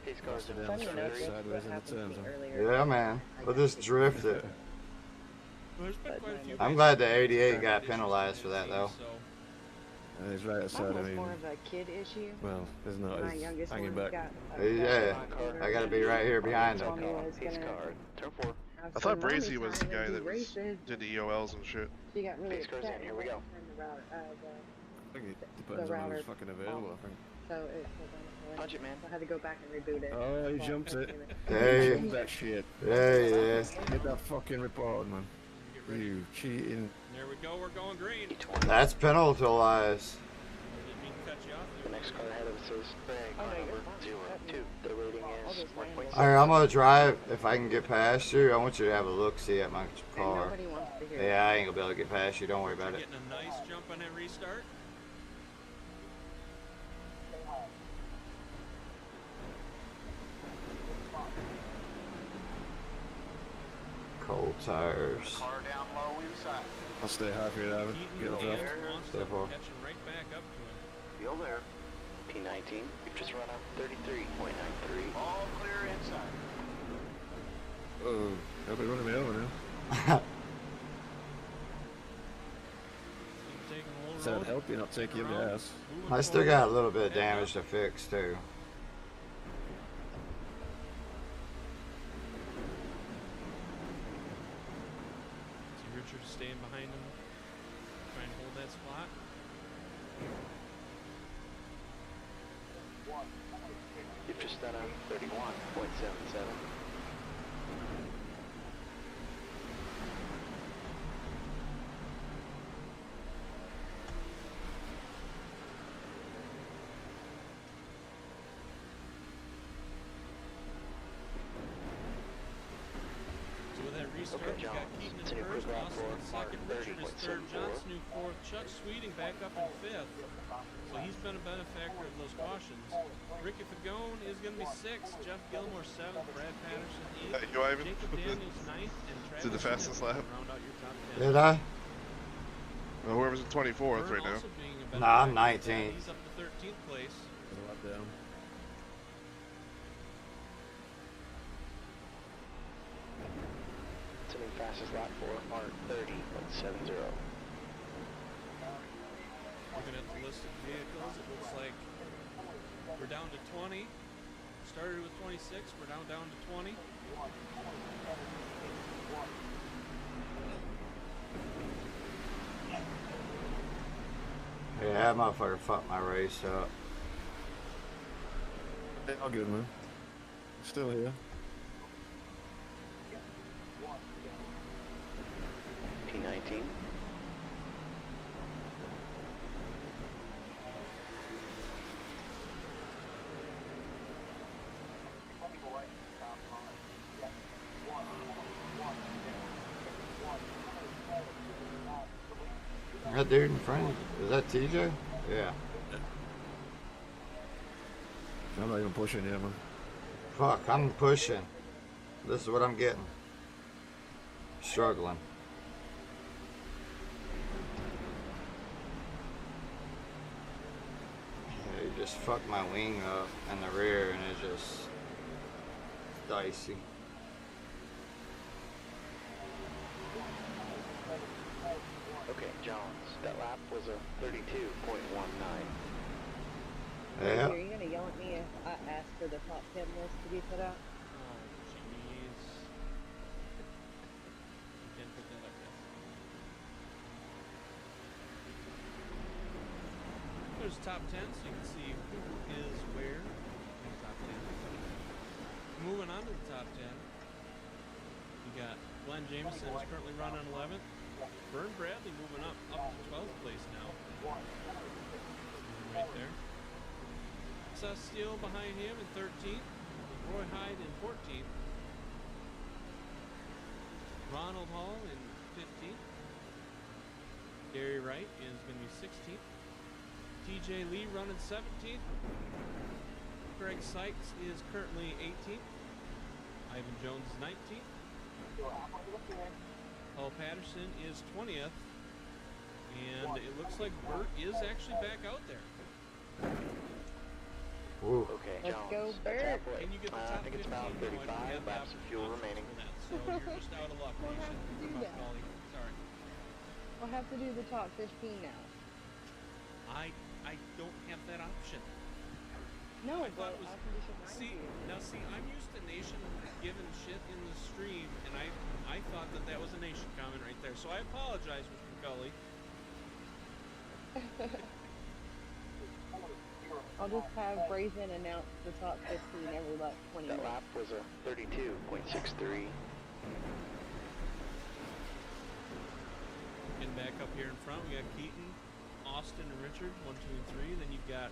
Pace car's in Funny enough, that's what sideways in the happened to me turns, huh? earlier. Yeah, man. We'll just drift it. Well, there's been quite a few I'm races glad the with 88 track got conditions penalized for that, today, though. so- He's right outside. Mine I was mean, more of a kid issue. well, there's not. My He's youngest hanging one back. got Yeah, I gotta be right here behind told him. me I was Pace gonna car. Turn 4. I have thought some mommy Brazy was the time guy and do that races. did the EOLs and shit. She got really Pace car's upset. in. Here we go. Turned the router, I think it depends on who's fucking available. I think. So it Punch it, man. I had to go back and reboot it. Oh, he jumped it. Hey. Jump that shit. Yeah. Get that fucking report, man. Get ready. You cheating. There we go. We're going green. That's penalized. Didn't mean to cut you off The there. next car ahead of us is Craig. Oh, no, you're number fine. 02. The rating I'll is just land 1.7. Alright, I'm gonna drive. If I can get past you, I want you to have a look-see at my And car. nobody wants to hear Yeah, I ain't gonna be able to get past you. Don't worry about it. Getting a nice jump on that restart. Cold tires. Car down low inside. I'll stay high for you, Ivan. Get Keaton off. and Monster Stay far. catching right back up to him. Still there. P19. You've just run up 33.93. All clear inside. Oh, they'll be running me over now. Keep taking a Does little that road. help you not take your Around. gas? Moving I still forward. got a little bit of Back damage up. to fix, too. See Richard staying behind him, trying to hold that spot. You've just done a 31.77. So with that restart, Okay, we got John. Keaton in Continue first, quick lap Austin in for second, Mark, Richard is third, 30.74. Johnson in fourth, Chuck Sweeting back up in fifth. So he's been a benefactor of those cautions. Ricky Fagone is going to be sixth, Jeff Gilmore seventh, Brad Patterson eighth, Thank you, Ivan. Jacob Daniels ninth, and Travis Did the fastest Smith lap. round out your top 10. Did I? Well, whoever's in 24th Vern right now. also being a Nah, I'm benefactor of that. 19th. He's up to 13th place. Get a lap down. It's a new fastest lap for Mark, 30.70. Looking at the list of vehicles, it looks like We're down to 20. Started with 26. We're now down to 20. Yeah, that motherfucker fucked my race up. Hey, all good, man. Still here. P19. That dude in front of you, is that TJ? Yeah. I'm not even pushing yet, man. Fuck, I'm pushing. This is what I'm getting. Struggling. Yeah, he just fucked my wing up in the rear and it's just dicey. Okay, Jones, that lap was a 32.19. Yeah. Are you gonna yell at me if I ask for the top 10 list to be put out? Oh, jeez. Can't put that up yet. There's top 10, so you can see who is where in the top 10. Moving on to the top 10, you got Glenn Jameson is currently running 11th. Vern Bradley moving up to 12th place now. Right there. Seth Steele behind him in 13th. Roy Hyde in 14th. Ronald Hall in 15th. Gary Wright is going to be 16th. TJ Lee running 17th. Greg Sykes is currently 18th. Ivan Jones is 19th. Paul Patterson is 20th. And it looks like Burt is actually back out there. Ooh. Okay, Let's Jones, go, that's Bert. halfway. And you get the I top think 15. it's about 35 laps of fuel remaining. So you're just out of luck. We'll You have should to do give up that. Collie. Sorry. We'll have to do the top 15 now. I don't have that option. No, I thought but it was. I can just remind See, you. now see, I'm used to Nation giving shit in the stream, and I thought that was a Nation comment right there. So I apologize, Mr. Cully. I'll just have Brazen announce the top 15 every like 20 That minutes. lap was a 32.63. Getting back up here in front, we got Keaton, Austin, and Richard, 1, 2, and 3. Then you've got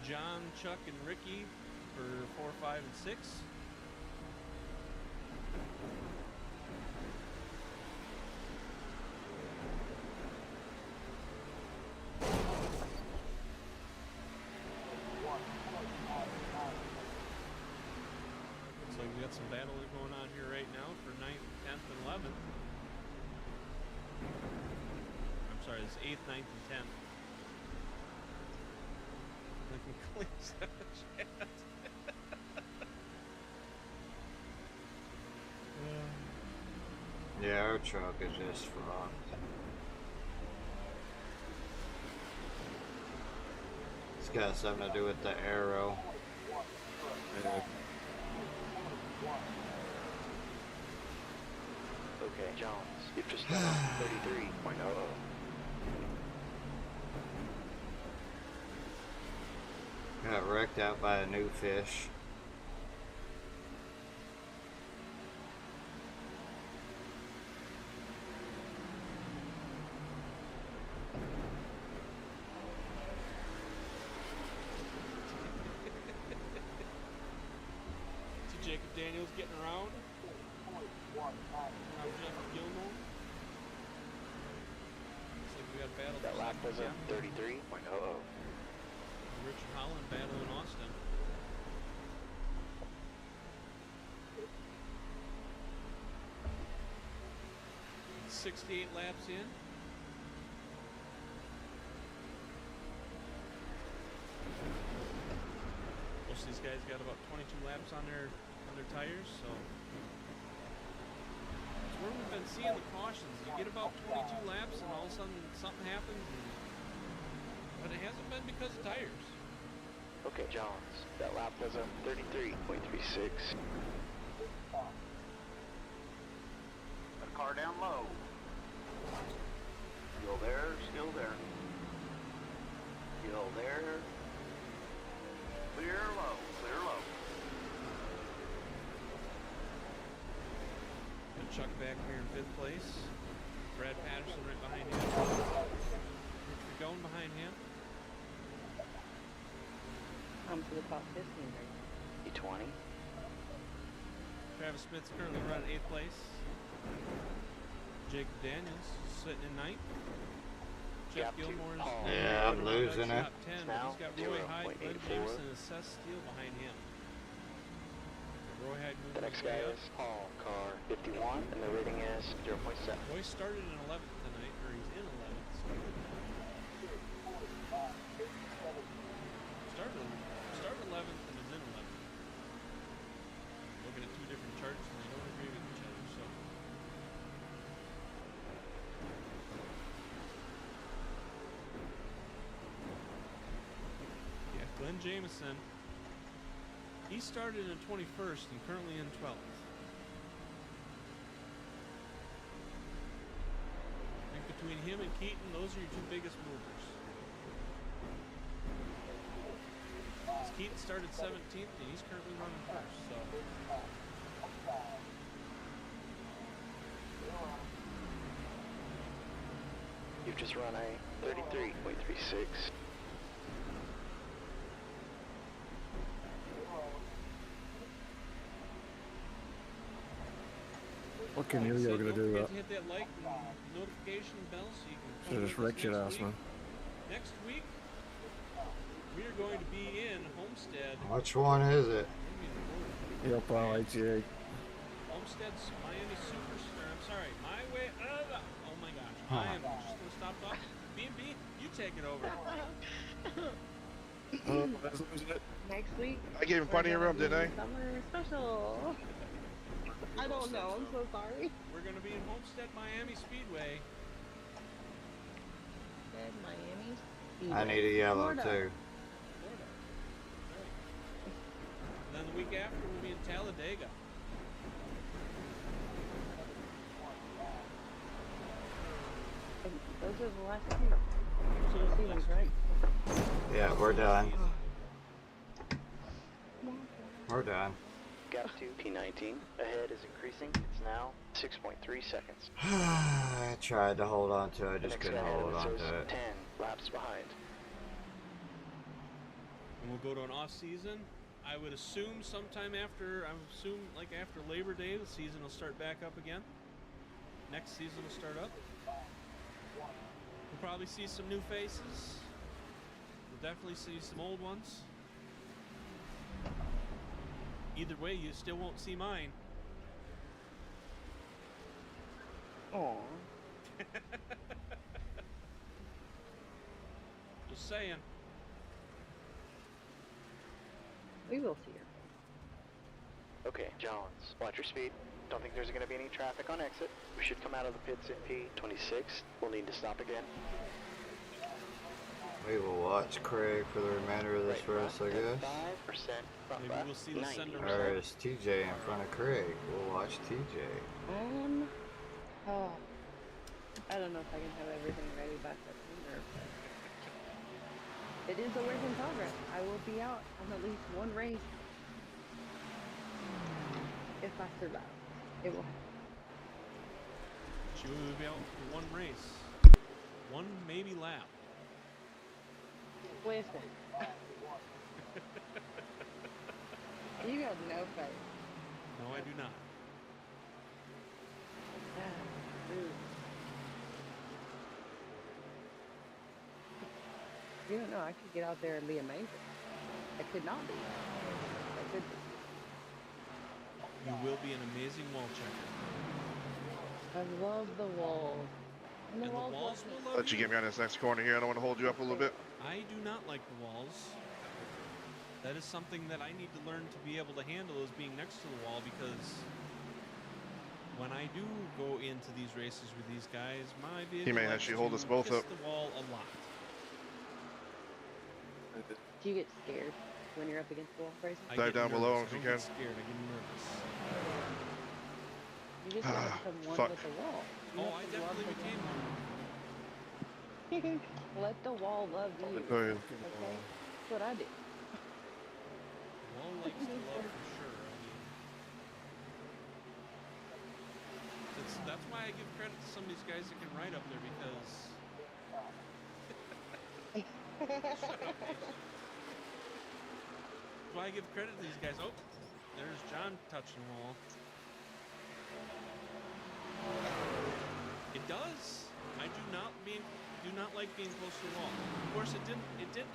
John, Chuck, and Ricky for 4, 5, and 6. Looks like we got some battling going on here right now for 9th, 10th, and 11th. I'm sorry, it's 8th, 9th, and 10th. Lincoln cleans out the chat. Yeah, our truck is just fucked. It's got something to do with the arrow. Okay, Jones, you've just done 33.00. Got wrecked out by a new fish. See Jacob Daniels getting around. Around Jeff Gilmore. Looks like we got a battle. That lap was a 33.00. Richard Holland battling Austin. 68 laps in. Most of these guys got about 22 laps on their tires, so it's where we've been seeing the cautions. You get about 22 laps and all of a sudden something happens, but it hasn't been because of tires. Okay, Jones. That lap was a 33.36. The car down low. Still there, still there. Still there. Clear low, clear low. And Chuck back here in 5th place. Brad Patterson right behind him. Richard going behind him. I'm to the top 15 right E20. Travis Smith's currently running 8th place. Jacob Daniels sitting in 9th. Jeff Gilmore's Yeah, I'm losing it. top 10, but he's got Roy Hyde, Glenn Jameson, and Seth Steele behind him. Roy Hyde moving The next his way guy up. is Paul, car 51, and the rating is 0.7. Roy started in 11th tonight, or he's in 11th. Started 11th and is in 11th. Looking at two different charts and they don't agree with each other, so. Yeah, Glenn Jameson. He started in 21st and currently in 12th. I think between him and Keaton, those are your two biggest movers. Keaton started 17th and he's currently running first, so. You've just run a 33.36. What can you go gonna do that? Hit that like and notification bell so you can. Should've just wrecked your ass, man. Next week, we are going to be in Homestead. Which one is it? Yep, I'll 88. Homestead's Miami Superstar. I'm sorry, my way. Oh my gosh, I am just gonna stop talking. B&B, you take it over. Next week. I gave him plenty of room, didn't I? Summer special. I don't know. I'm so sorry. We're gonna be in Homestead, Miami Speedway. Miami. I need a yellow Florida. too. Florida. Right. And then the week after we'll be in Talladega. Those are the last two seasons, right? Yeah, we're done. We're done. Gap to P19. Ahead is increasing. It's now 6.3 seconds. I tried to hold on to it, I just couldn't hold on to it. 10 laps behind. And we'll go to an off season. I would assume sometime after, like after Labor Day, the season will start back up again. Next season will start up. We'll probably see some new faces. We'll definitely see some old ones. Either way, you still won't see mine. Aww. Just saying. We will see her. Okay, Jones, watch your speed. Don't think there's going to be any traffic on exit. We should come out of the pits at P26. We'll need to stop again. We will watch Craig for the remainder of this race, I guess. 5% front Maybe left, we'll see the 90. sender. Or is TJ in front of Craig? We'll watch TJ. Oh, I don't know if I can have everything ready by September. It is a work in progress. I will be out on at least one race. If I survive, it will happen. She will be out for one race. One maybe lap. Wait a second. You got no faith. No, I do not. You don't know, I could get out there and be amazing. I could not be. I could be. You will be an amazing wall checker. I love the walls. And the walls will love Let you get me on this next corner here. I don't want to hold you up a little bit. I do not like the walls. That is something that I need to learn to be able to handle, is being next to the wall, because when I do go into these races with these guys, my vehicle He may likes actually hold to us both kiss up. the wall a lot. Do you get scared? when you're up against the wall, Bryson? Dive down below if you can. I get scared. I get nervous. You just gotta become one Fuck. with the wall. You Oh, I have to love definitely the became one. wall. Let the wall love you. Go ahead. Okay? That's what I do. Wall likes to love for sure. I mean, that's why I give credit to some of these guys that can ride up there because. Shut up, Nation. That's why I give credit to these guys. Oh, there's John touching the wall. It does. I do not like being close to the wall. Of course, it didn't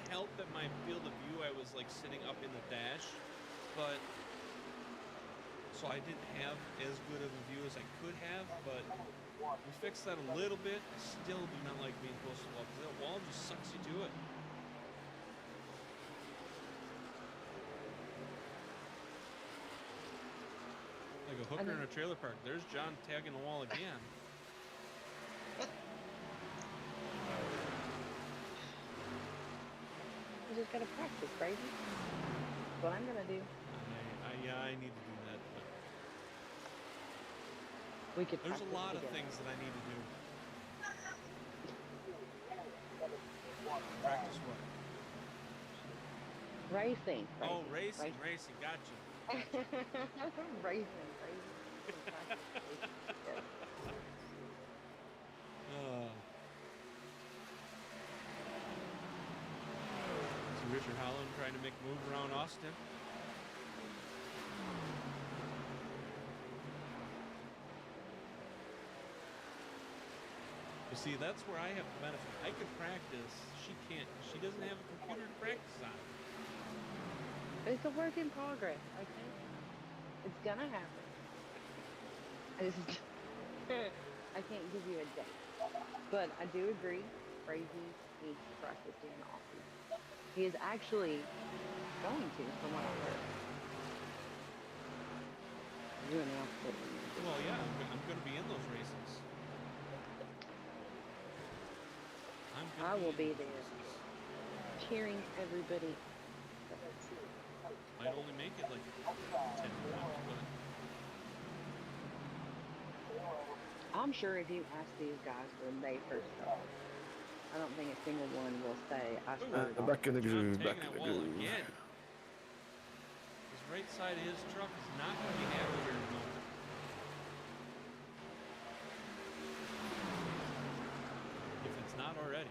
help that my field of view, I was like sitting up in the dash, but so I didn't have as good of a view as I could have. But we fixed that a little bit. I still do not like being close to the wall because that wall just sucks you to it. Like a hooker in a trailer park. There's John tagging the wall again. You just gotta practice, crazy. That's what I'm gonna do. Yeah, I need to do that. But we could. There's a lot of things that I need to do. Practice what? Racing. Oh, racing. Gotcha. Racing. So Richard Holland trying to make a move around Austin. But see, that's where I have the benefit. I can practice. She can't. She doesn't have a computer to practice on. It's a work in progress, okay? It's gonna happen. I can't give you a date. But I do agree, Crazy needs to practice doing Austin. He is actually going to, from what I heard. You announced it. Well, yeah, I'm going to be in those races. I will be there, cheering everybody. Might only make it like 10 points, but I'm sure if you ask these guys when they first start, I don't think a single one will say, I started. Back in the groove, back taking in the that wall groove. again. His right side of his truck is not going to be happy here in a moment. If it's not already.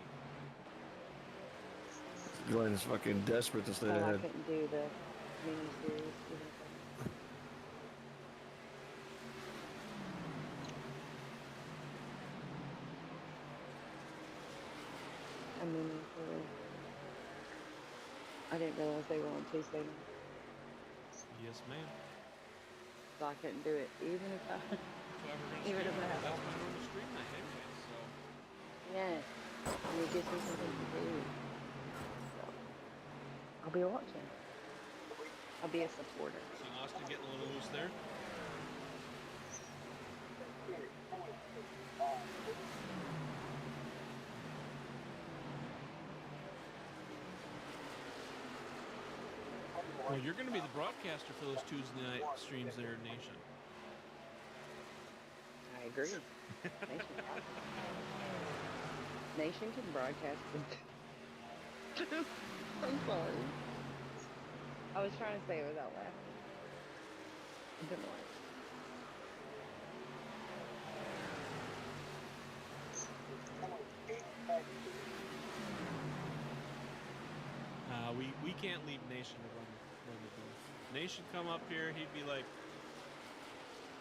Glenn is fucking desperate to stay I ahead. couldn't do the mini series. I didn't realize they were on Tuesday night. Yes, ma'am. So I couldn't do it, even if I. Even if I had. That's my normal stream night anyway, so. Yes. And it gives me something to do. So, I'll be watching. I'll be a supporter. See Austin getting a little loose there. Well, you're going to be the broadcaster for those Tuesday night streams there, Nation. I agree. Nation can broadcast. I'm sorry. I was trying to say it without laughing. I didn't like we can't leave Nation to run the booth. Nation come up here, he'd be like,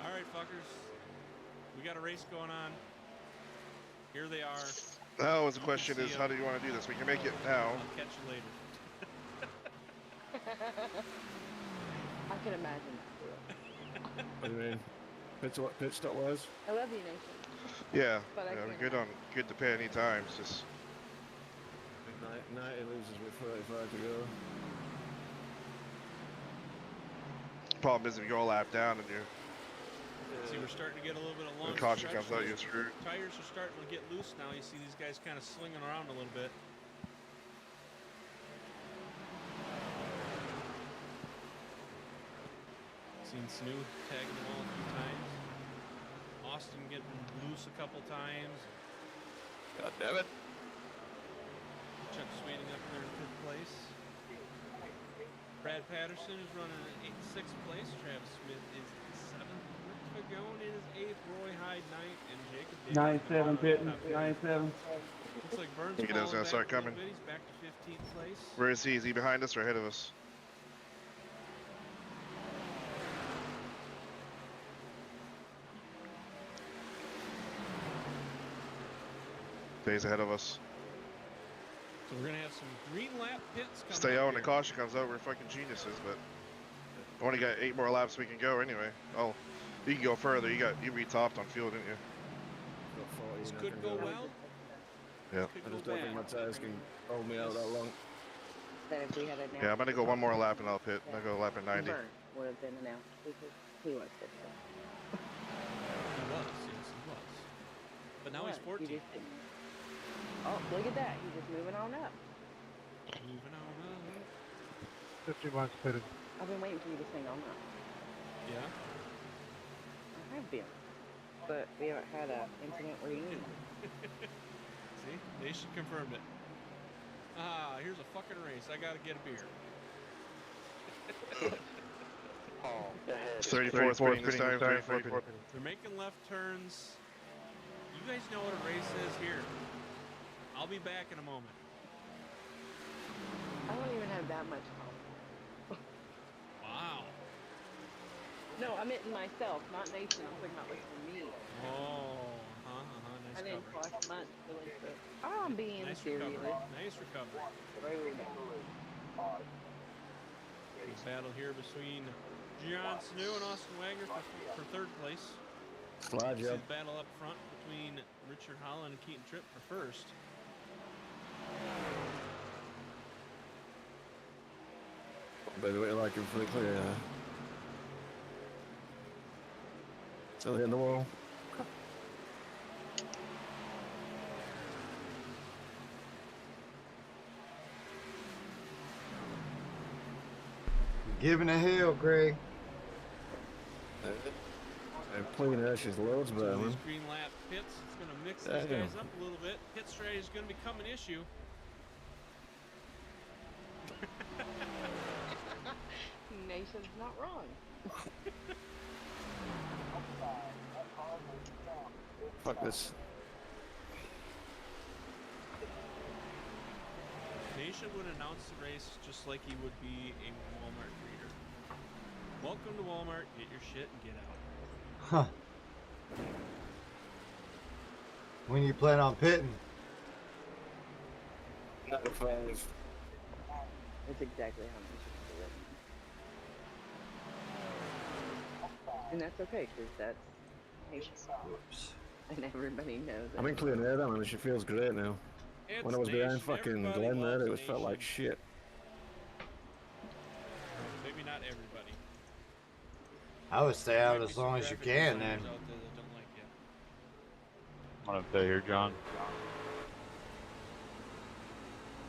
all right, fuckers, we got a race going on. Here they are. Now the question is, how do you want to do this? We can make it now. I'll catch you later. I can imagine that. What do you mean? Pit stop was? I love you, Nation. Yeah, But I we're can't good to pay any time. It's just 90 loses with 35 to go. problem is if you go a lap down and you're See, we're starting to get a little bit of long the caution stretch. comes out, you're screwed. Tires are starting to get loose now. You see these guys kind of slinging around a little bit. Seen Snu tagging them all a few times. Austin getting loose a couple times. God damn it. Chuck Sweeting up there in 5th place. Brad Patterson is running in 6th place. Travis Smith is 7th. Rick Fagone is 8th. Roy Hyde 9th. And Jacob Davis 9-7 pitting. 9-7. Looks like Burns He knows gonna start coming. He's back to 15th place. Where is he? Is he behind us or ahead of us? He's ahead of us. So we're gonna have some green lap pits coming. Stay out when the caution comes out. We're fucking geniuses, but only got 8 more laps we can go anyway. Oh, you can go further. You re-topped on fuel, didn't you? This could go well. Yeah. I just don't think my tires can hold me out that long. That if we had announced. Yeah, I'm gonna go one more lap and I'll pit. I'll go lap at 90. Burn would have been announced because he was 5th. He was, yes, he was. But now he's 14. Oh, look at that. He's just moving on up. Moving on up. 51 pitted. I've been waiting for you to sing all night. Yeah? I have been. But we haven't had an incident reunion. See? Nation confirmed it. Ah, here's a fucking race. I gotta get a beer. 34th pitting this time. 34th pitting. They're making left turns. You guys know what a race is here. I'll be back in a moment. I don't even have that much time. Wow. No, I meant myself, not Nation. I'm talking about like for me. Oh, nice I didn't cover. cross much to like the. Oh, I'm being Nice serious. recovery. Nice recovery. Rude. Big battle here between John Snu and Austin Wagner for 3rd place. Slide This job. is the battle up front between Richard Holland and Keaton Tripp for 1st. Baby, what you like him for the clear? Till the end of the wall. Giving a hell, Greg. And clean ashes loads better, So man. these green lap pits, it's going to mix these Damn. guys up a little bit. Pit strategy is going to become an issue. Nation's not wrong. Fuck this. Nation would announce the race just like he would be a Walmart greeter. Welcome to Walmart, get your shit and get out. Huh. When you plan on pitting? 95. That's exactly how Nation do it. And that's okay, because that's Nation. Whoops. And everybody knows it. I'm in clear air, man, and she feels great now. It's When I was behind Nation. fucking Everybody Glenn there, loves it was felt Nation. like shit. Maybe not everybody. I would stay out as long as you can then. Out there that don't like you. I'm gonna stay here, John.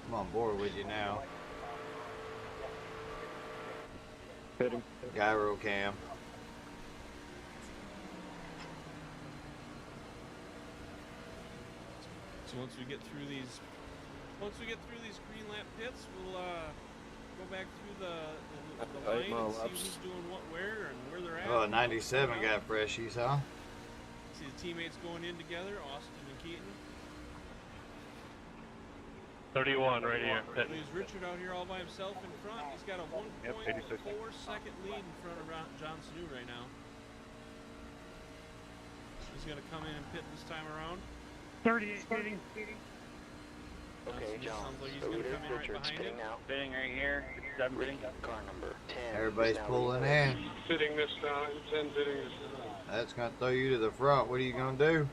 I'm on board with you now. Pitting. Gyro cam. So once we get through these green lap pits, we'll go back through the line and see who's doing what where and where they're at. Oh, 97 got freshies, huh? See the teammates going in together, Austin and Keaton. 31 right here. There's Richard out here all by himself in front. He's got a 1.4 second lead in front of John Snu right now. He's going to come in and pit this time around. 38 pitting. Okay, John. Sounds like he's So going to it is come in right Richard's behind pitting him. now. Pitting right here. 7 pitting. Car number 10. Everybody's is now pulling leading. in. Fitting this time, 10 fitting this time. That's gonna throw you to the front. What are you gonna do?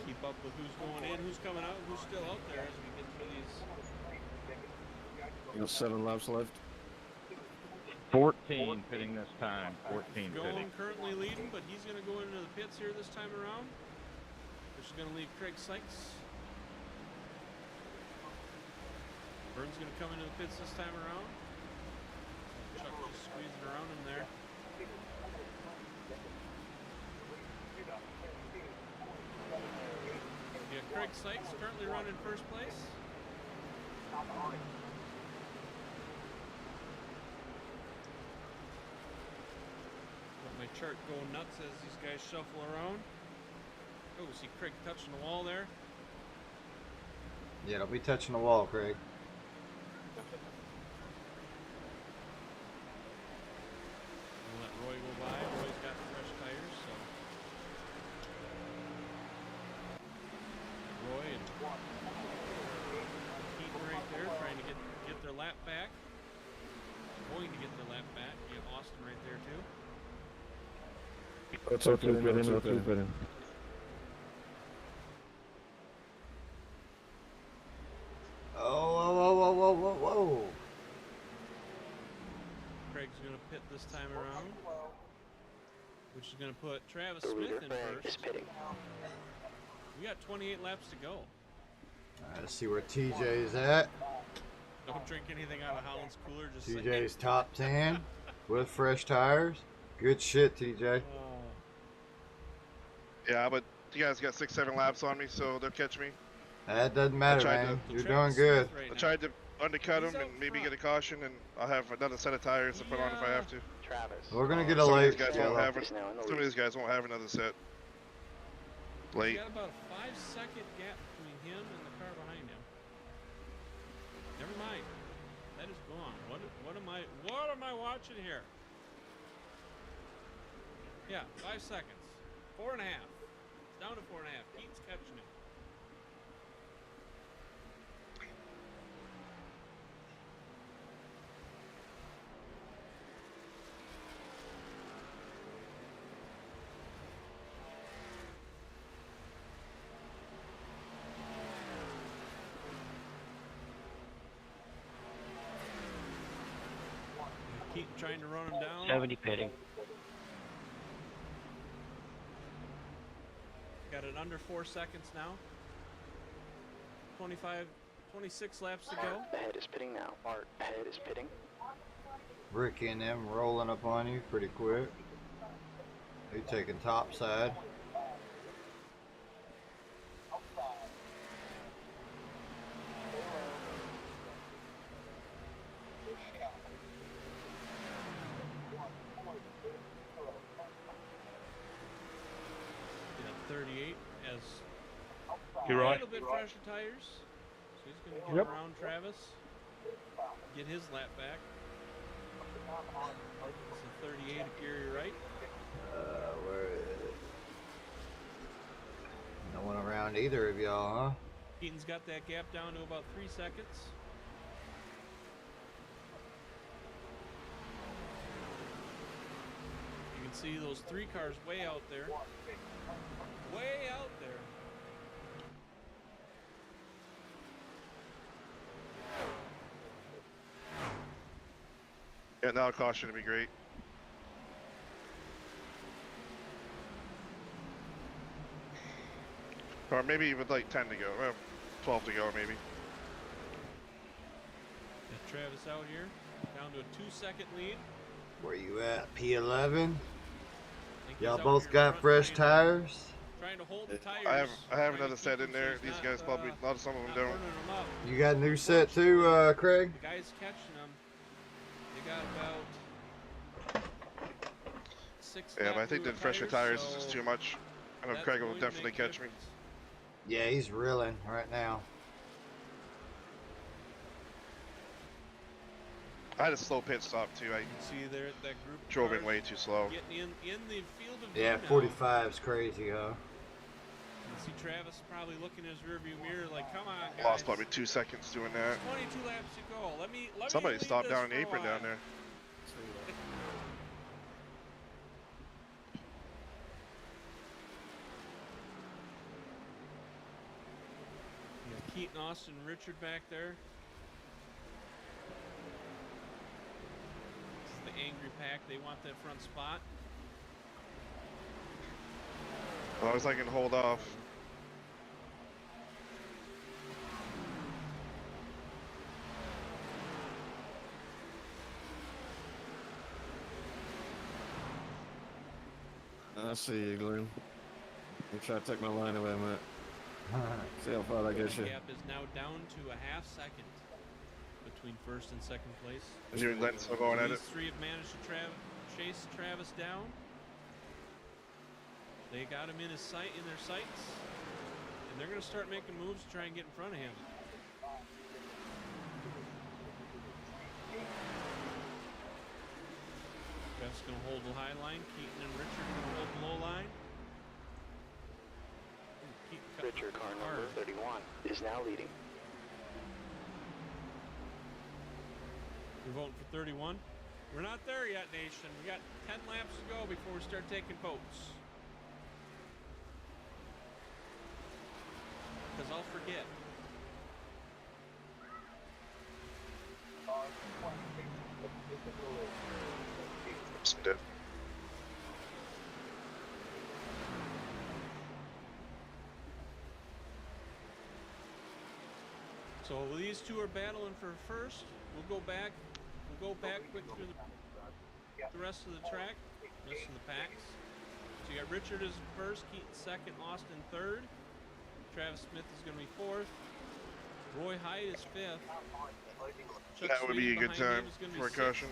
Keep up with who's going in, who's coming out, who's still out there as we get through these. You got 7 laps left. 14 fitting this time. 14 Going fitting. currently leading, but he's going to go into the pits here this time around, which is going to leave Craig Sykes Burns going to come into the pits this time around. Chuck just squeezing around him there. Yeah, Craig Sykes currently running first place. Got my chart going nuts as these guys shuffle around. Oh, see Craig touching the wall there. Yeah, don't be touching the wall, Craig. We'll let Roy go by. Roy's got fresh tires, so. Roy and Keaton right there trying to get their lap back. Going to get their lap back. Yeah, Austin right there too. What's up, Brennan? Whoa. Craig's going to pit this time around, which is going to put Travis Smith in first. We got 28 laps to go. All right, let's see where TJ's at. Don't drink anything out of Holland's cooler. Just TJ's top 10 with fresh tires. Good shit, TJ. Yeah, but you guys got 6-7 laps on me, so they'll catch me. That doesn't matter, man. You're doing good. I tried to undercut them and maybe get a caution, and I'll have another set of tires to put on if I have to. Travis. We're gonna get a late. Some of these guys won't have another set. Late. You got about a 5-second gap between him and the car behind him. Never mind. That is gone. What am I watching here? Yeah, 5 seconds. 4.5. It's down to 4.5. Keaton's catching him. Keaton trying to run him down. 70 pitting. Got it under 4 seconds now. 26 laps to go. Ahead is pitting now. Art ahead is pitting. Ricky and them rolling up on you pretty quick. They taking top side. Yeah, 38 as You're a right. little bit fresher tires. So he's going to get around Travis. Get his lap back. It's a 38 of Gary Wright. Where is it? No one around either of y'all, huh? Keaton's got that gap down to about 3 seconds. You can see those 3 cars way out there. Way out there. Yeah, now a caution would be great. Or maybe even like 10 to go, 12 to go maybe. Got Travis out here, down to a 2-second lead. Where you at? P11? Think Y'all he's out both here got front fresh trying tires? Trying to hold the tires. I have another set in there. These guys probably, some of them don't. You got a new set too, Craig? The guys catching them. They got about 6 Yeah, but I think lap the fresher tires, tires is just so too much. I know that's Craig will going to definitely make a catch me. difference. Yeah, he's reeling right now. I had a slow pit stop too. I See there at that group of drove in cars way too slow. getting in the field of view Yeah, now. 45's crazy, huh? You see Travis probably looking in his rearview mirror like, come on, guys. Lost probably 2 seconds doing that. 22 laps to go. Let me Somebody lead stopped this down in the for a apron down while. there. Yeah, Keaton, Austin, Richard back there. This is the angry pack. They want that front spot. As long as I can hold off. I see you, Glenn. You try to take my line away, Matt. See how far that gets you. The gap is now down to a half second between first and second place. Is you and Glenn still going at it? These three have managed to chase Travis down. They got him in their sights, and they're going to start making moves to try and get in front of him. Jeff's going to hold the high line. Keaton and Richard going to hold the low line. Richard, car number 31, is now leading. We're voting for 31. We're not there yet, nation. We got 10 laps to go before we start taking votes. Because I'll forget. Dead. So these two are battling for first. We'll go back quick through the rest of the track, rest of the packs. So you got Richard as first, Keaton second, Austin third. Travis Smith is going to be fourth. Roy Hyde is fifth. Chuck That would be a good time for a caution.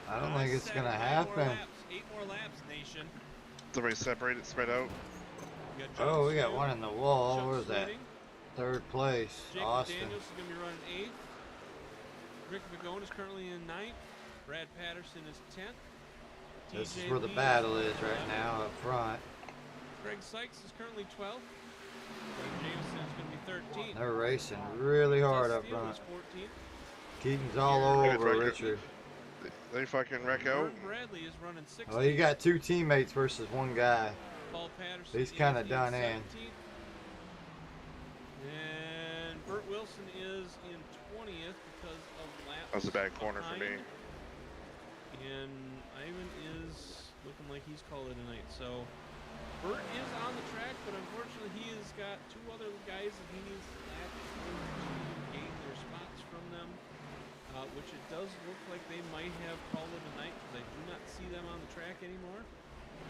I don't think it's going to happen. 8 more laps, nation. Everybody separated, spread out. Oh, we got one in the wall. Where's that? Third place, Jake Austin. Daniels is going to be running 8th. Rick Vagone is currently in 9th. Brad Patterson is 10th. This is where the battle is right now up front. Greg Sykes is currently 12th. Greg Jameson is going to be 13th. They're racing really hard up front. Keaton's all over Richard. They fucking wreck out. Bradley is running 16th. Well, you got 2 teammates versus 1 guy. Paul Patterson He's kind of done in. 17th. And Burt Wilson is in 20th because of laps. That was a bad corner for me. And Ivan is looking like he's called it a night. So Burt is on the track, but unfortunately he has got 2 other guys that he needs to lap to gain their spots from them. Which it does look like they might have called it a night because I do not see them on the track anymore.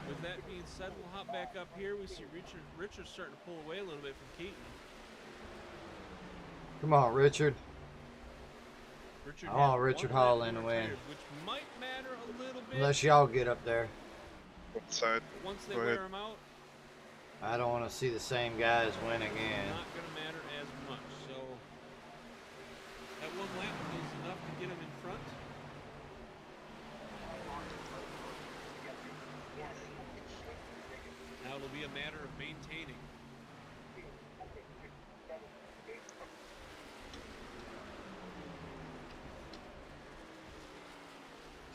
With that being said, we'll hop back up here. We see Richard starting to pull away a little bit from Keaton. Come on, Richard. Richard Hall in the win. Which might matter a little bit. Unless y'all get up there. Side. Once they wear them out. I don't want to see the same guys win again. Not going to matter as much. So that 1 lap is enough to get him in front. Now it'll be a matter of maintaining.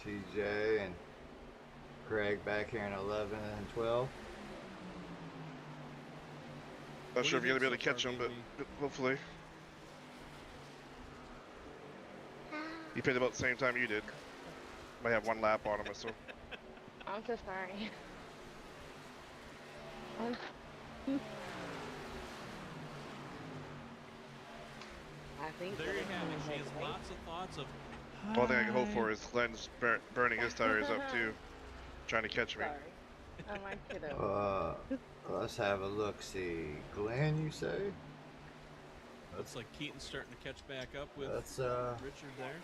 TJ and Craig back here in 11 and 12. Not sure if you're going to be able to catch him, but hopefully. He paid about the same time you did. Might have 1 lap on him or so. I'm so sorry. I think there you have it. She has lots of thoughts of. All thing I can hope for is Glenn's burning his tires up too, trying to catch me. Sorry. Oh, my kiddo. Let's have a look. See, Glenn, you say? Looks like Keaton's starting to catch back up with Richard there.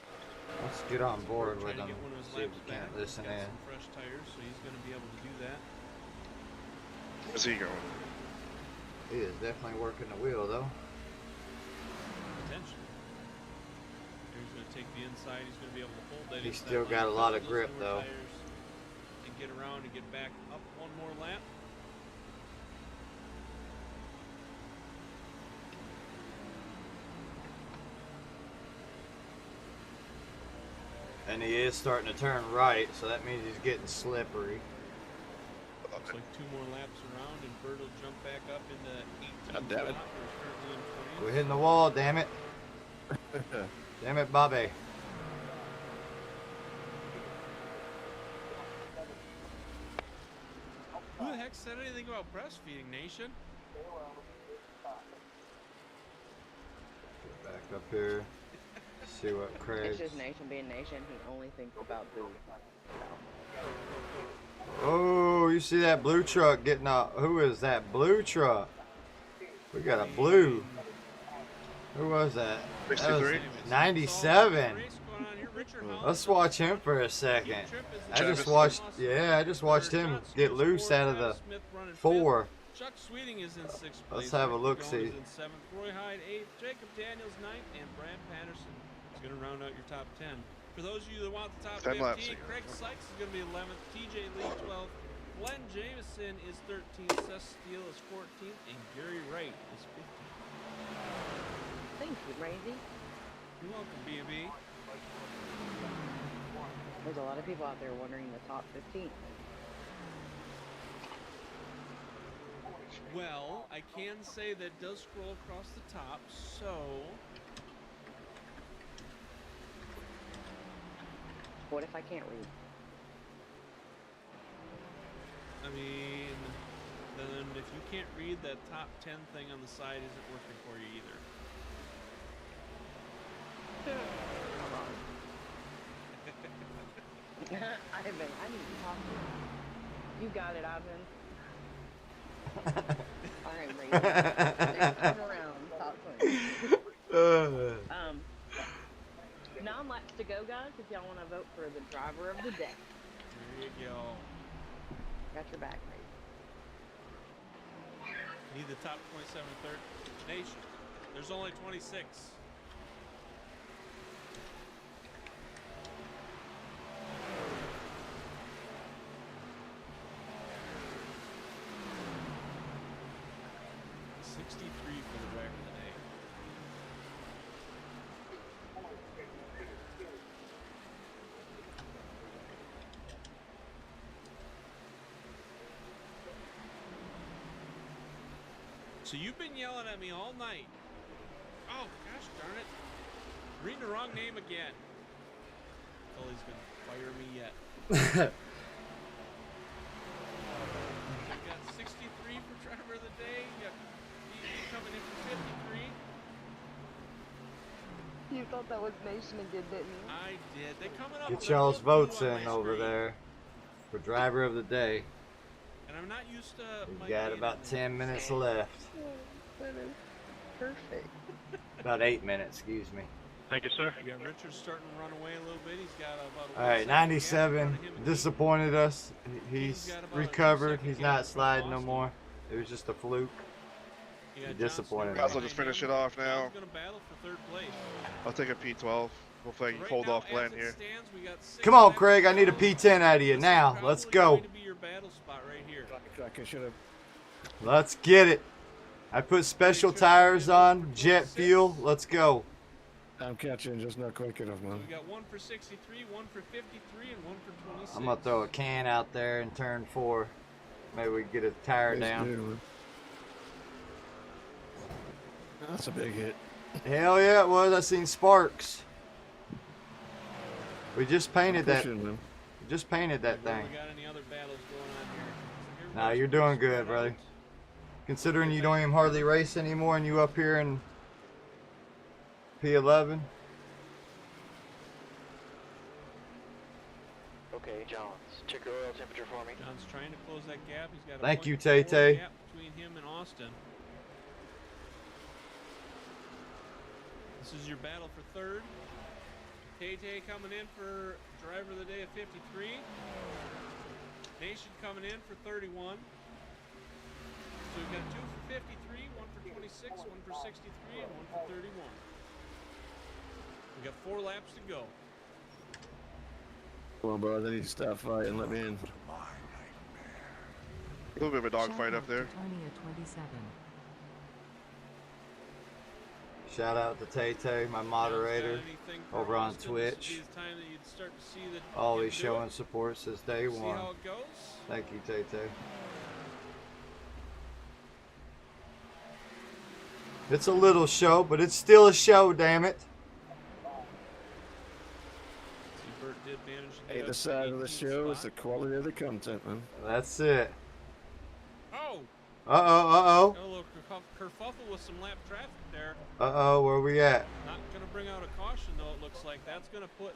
Let's get on board with him. Get one of his See if laps we can't back. listen Got in. some fresh tires, so he's going to be able to do that. Where's he going? He is definitely working the wheel, though. Potentially. He's going to take the inside. He's going to be able to hold that. He's still got a lot of grip, though. And get around and get back up 1 more lap. And he is starting to turn right, so that means he's getting slippery. Looks like 2 more laps around, and Bert will jump back up into 18th. God damn it. We're hitting the wall, damn it. Damn it, Bobby. Who the heck said anything about breastfeeding, nation? Get back up here. See what Craig. It's just Nation being Nation. He only thinks about food. Oh, you see that blue truck getting up? Who is that blue truck? We got a blue. Who was that? That was 63. 97. Let's watch him for a second. I just watched him get loose out of the 4. Chuck Sweeting is in 6th place. Let's have a look-see. Is in 7th. Roy Hyde 8th. Jacob Daniels 9th, and Brad Patterson is going to round out your top 10. For those of you that want the top 15, Craig Sykes is going to be 11th. TJ Lee 12th. Glenn Jameson is 13th. Seth Steele is 14th, and Gary Wright is 15th. Thank you, Razy. You're welcome, B&B. There's a lot of people out there wondering the top 15. Well, I can say that does scroll across the top, so... What if I can't read? I mean, then if you can't read, that top 10 thing on the side isn't working for you either. Ivan, I need to talk to you. You got it, Ivan. Alright, Razy. Turn around. Stop playing. Non-laps to go, guys, if y'all want to vote for the driver of the day. There you go. Got your back, Razy. Need the top 27 third nation. There's only 26. For the record today. So you've been yelling at me all night. Oh, gosh darn it. Reading the wrong name again. Tully's gonna fire me yet. You got 63 for driver of the day. You got coming in for 53. You thought that was Nation again, didn't you? I did. They coming up. Get y'all's votes in over there for driver of the day. And I'm not used to. We got about 10 minutes left. That is perfect. About 8 minutes, excuse me. Thank you, sir. You got Richard starting to run away a little bit. He's got about. All right, 97 disappointed us. He's recovered. He's not sliding no more. It was just a fluke. Disappointed. I'll just finish it off now. Gonna battle for 3rd place. I'll take a P12. Hopefully I can hold off Glenn here. Come on, Craig. I need a P10 out of you now. Let's go. Let's get it. I put special tires on, jet fuel. Let's go. I'm catching, just not quick enough, man. We got 1 for 63, 1 for 53, and 1 for 26. I'm gonna throw a can out there in turn 4. Maybe we can get a tire down. That's a big hit. Hell yeah, it was. I seen sparks. We just painted that. We just painted that thing. We got any other battles going on here? Nah, you're doing good, brother. Considering you don't even hardly race anymore and you up here in P11. Okay, Johns, check your oil temperature for me. John's trying to close that gap. He's got a Thank you, 0.4 Tay-Tay. gap between him and Austin. This is your battle for 3rd. Tay-Tay coming in for driver of the day at 53. Nation coming in for 31. So we've got 2 for 53, 1 for 26, 1 for 63, and 1 for 31. We got 4 laps to go. Come on, bro. I need to stop fighting. Let me in. A little bit of a dogfight up there. Shout out to Tay-Tay, my moderator over on Twitch. Always showing support since day one. Thank you, Tay-Tay. It's a little show, but it's still a show, damn it. Hey, the side of the show is the quality of the content, man. That's it. Oh! Uh-oh. A little kerfuffle with some lap traffic there. Uh-oh, where we at? Not going to bring out a caution, though, it looks like. That's going to put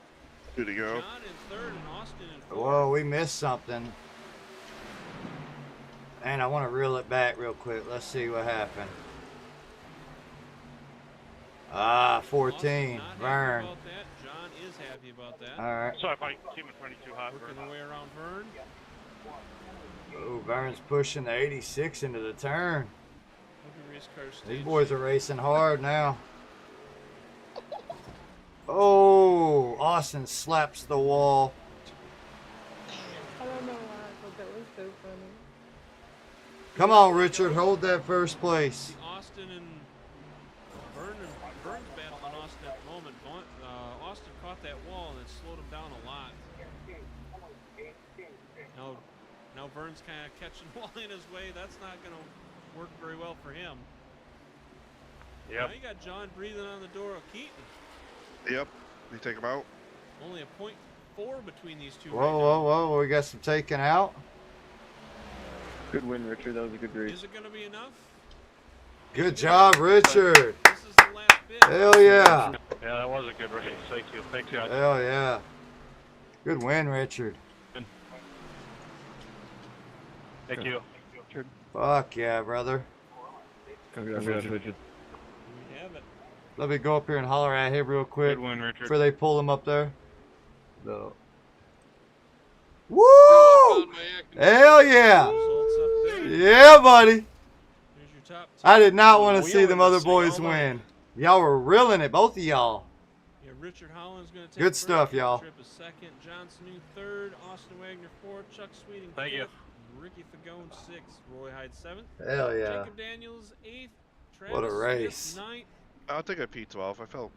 Good to go. John in 3rd and Austin in 4th. Whoa, we missed something. And I want to reel it back real quick. Let's see what happened. 14. Vern. John is happy about that. All right. Sorry if I came in front of you too hot. Working their way around Vern. Oh, Vern's pushing the 86 into the turn. Race car stage. These boys are racing hard now. Oh, Austin slaps the wall. I don't know why, but that was so funny. Come on, Richard, hold that first place. Austin and Vern's battling Austin at the moment. Austin caught that wall and it slowed him down a lot. Now Vern's kind of catching the wall in his way. That's not going to work very well for him. Yep. Now you got John breathing on the door of Keaton. Yep. You take him out. Only a .4 between these two. Whoa. We got some taken out. Good win, Richard. That was a good race. Is it going to be enough? Good job, Richard. This is the last bit. Hell yeah. Yeah, that was a good race. Thank you. Thanks, guys. Hell yeah. Good win, Richard. Thank you. Fuck yeah, brother. Congratulations, Richard. We have it. Let me go up here and holler at him real quick. Good win, Richard. Before they pull him up there. No. Woo! Hell yeah! Yeah, buddy. I did not want to see them other boys win. Y'all were reeling it, both of y'all. Yeah, Richard Holland's going to take Good stuff, y'all. Trip is second. John Snoot third. Austin Wagner fourth. Chuck Sweeting Thank you. fifth. Ricky Fagone sixth. Roy Hyde seventh. Hell yeah. Jacob Daniels eighth. Travis What a race. Smith, ninth. I'll take a P12. I felt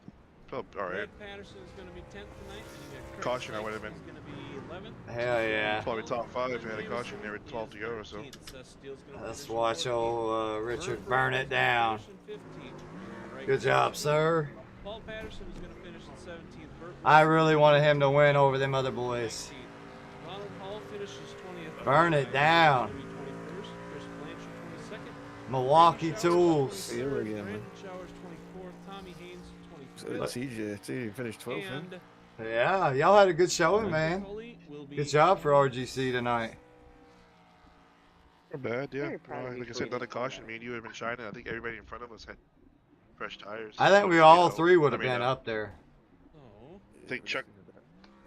all right. Nate Patterson is going to be 10th tonight. And you got Chris Caution, I would have Sykes been. is going to be 11th. Hell yeah. Probably top 5 if you had a caution there with 12 to go or so. Let's watch old Richard burn it down. Good job, sir. Paul Patterson is going to finish in 17th. I really wanted him to win over them other boys. Ronald Hall finishes 20th. Burn it down. Chris Blanchard 22nd. Milwaukee Tools. Brandon Showers 24th. Tommy Haynes 25th. TJ finished 12th, huh? Yeah, y'all had a good showing, man. Good job for RGC tonight. Not bad, yeah. Very proud of you Like I for said, what another you did. caution. Me and you would have been shining. I think everybody in front of us had fresh tires. I think we So, all you know, three would I have mean, been up there. Oh. I think Chuck.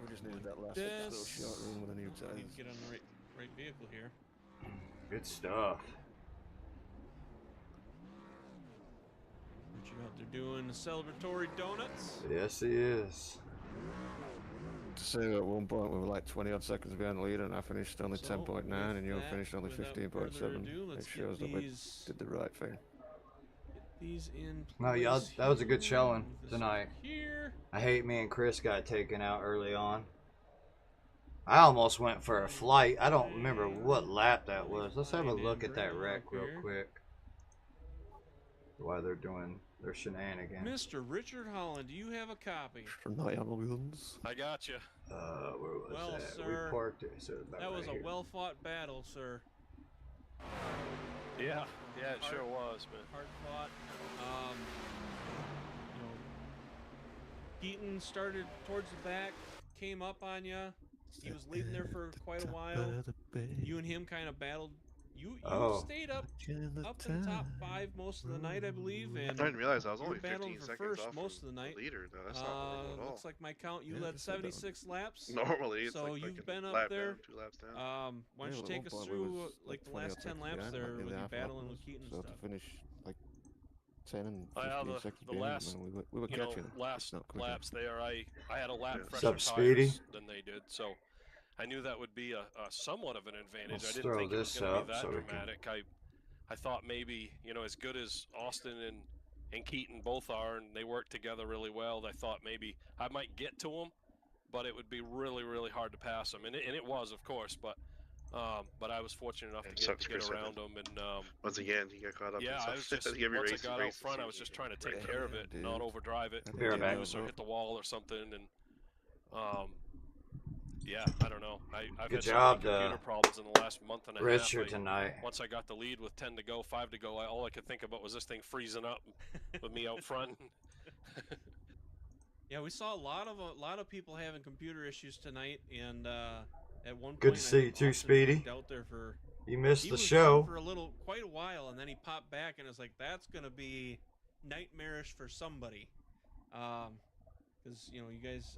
We just needed that last little short room with a new Need tires. to get on the right vehicle here. Good stuff. Richard out there doing the celebratory donuts. Yes, he is. To say at one point we were like 20 odd seconds behind the leader, and I finished only So, 10.9, and you with finished only that, without further 15.7. ado, It let's shows get that we these- did the right thing. Get these in No, y'all, place that was a good here. showing Move this tonight. over Here. I hate me and Chris got taken out early on. I almost went for a flight. I don't remember what lap that was. Let's have a look at that wreck real quick. While they're doing their shenanigans. Mr. Richard Holland, do you have a copy? For night ambulance. I got you. Where was Well, that? sir, We parked it. So about that was right a here. well-fought battle, sir. Yeah, it sure was, man. Hard fought. Keaton started towards the back, came up on you. He was leading there for quite a while. You and him kind of battled. You stayed up in the top 5 most of the night, I believe. And I didn't realize I was you only were battling 15 for seconds first off most from of the night. the leader, though. That's not normal at all. Looks like my count, you led 76 laps. Normally, it's so like you've a been up lap there. down, 2 laps down. Why don't you at take one us point we through was, like the 20 odd last 10 seconds laps behind, there like, with nearly you half lap battling was, with Keaton and so stuff? to finish like 10 and 15 Yeah, seconds the behind last, them, we were you know, catching them. last Not quicker. laps there, I had a lap What's fresher up, Speedy? tires than they did, so I knew that would be a somewhat of an advantage. Let's I didn't throw think it was this going to up be that so we can- dramatic. I thought maybe, you know, as good as Austin and Keaton both are, and they work together really well, I thought maybe I might get to them, but it would be really, really hard to pass them, and it was, of course, but I was fortunate enough to get around them, and Once again, he got caught up. yeah, in I was stuff. just Every once I race got out race front, I seems was just to trying to take Yeah, care of it, dude. not overdrive it, Be right back. or hit the wall or something, and yeah, I don't know. I've Good had so job many to computer problems in the last month and a half. Richard tonight. Once I got the lead with 10 to go, 5 to go, all I could think about was this thing freezing up with me out front. Yeah, we saw a lot of people having computer issues tonight, and at one point, Good to see you I think too, Austin Speedy. peaked out there for You missed he the was show. gone for quite a while, and then he popped back, and it's like that's gonna be nightmarish for somebody. Because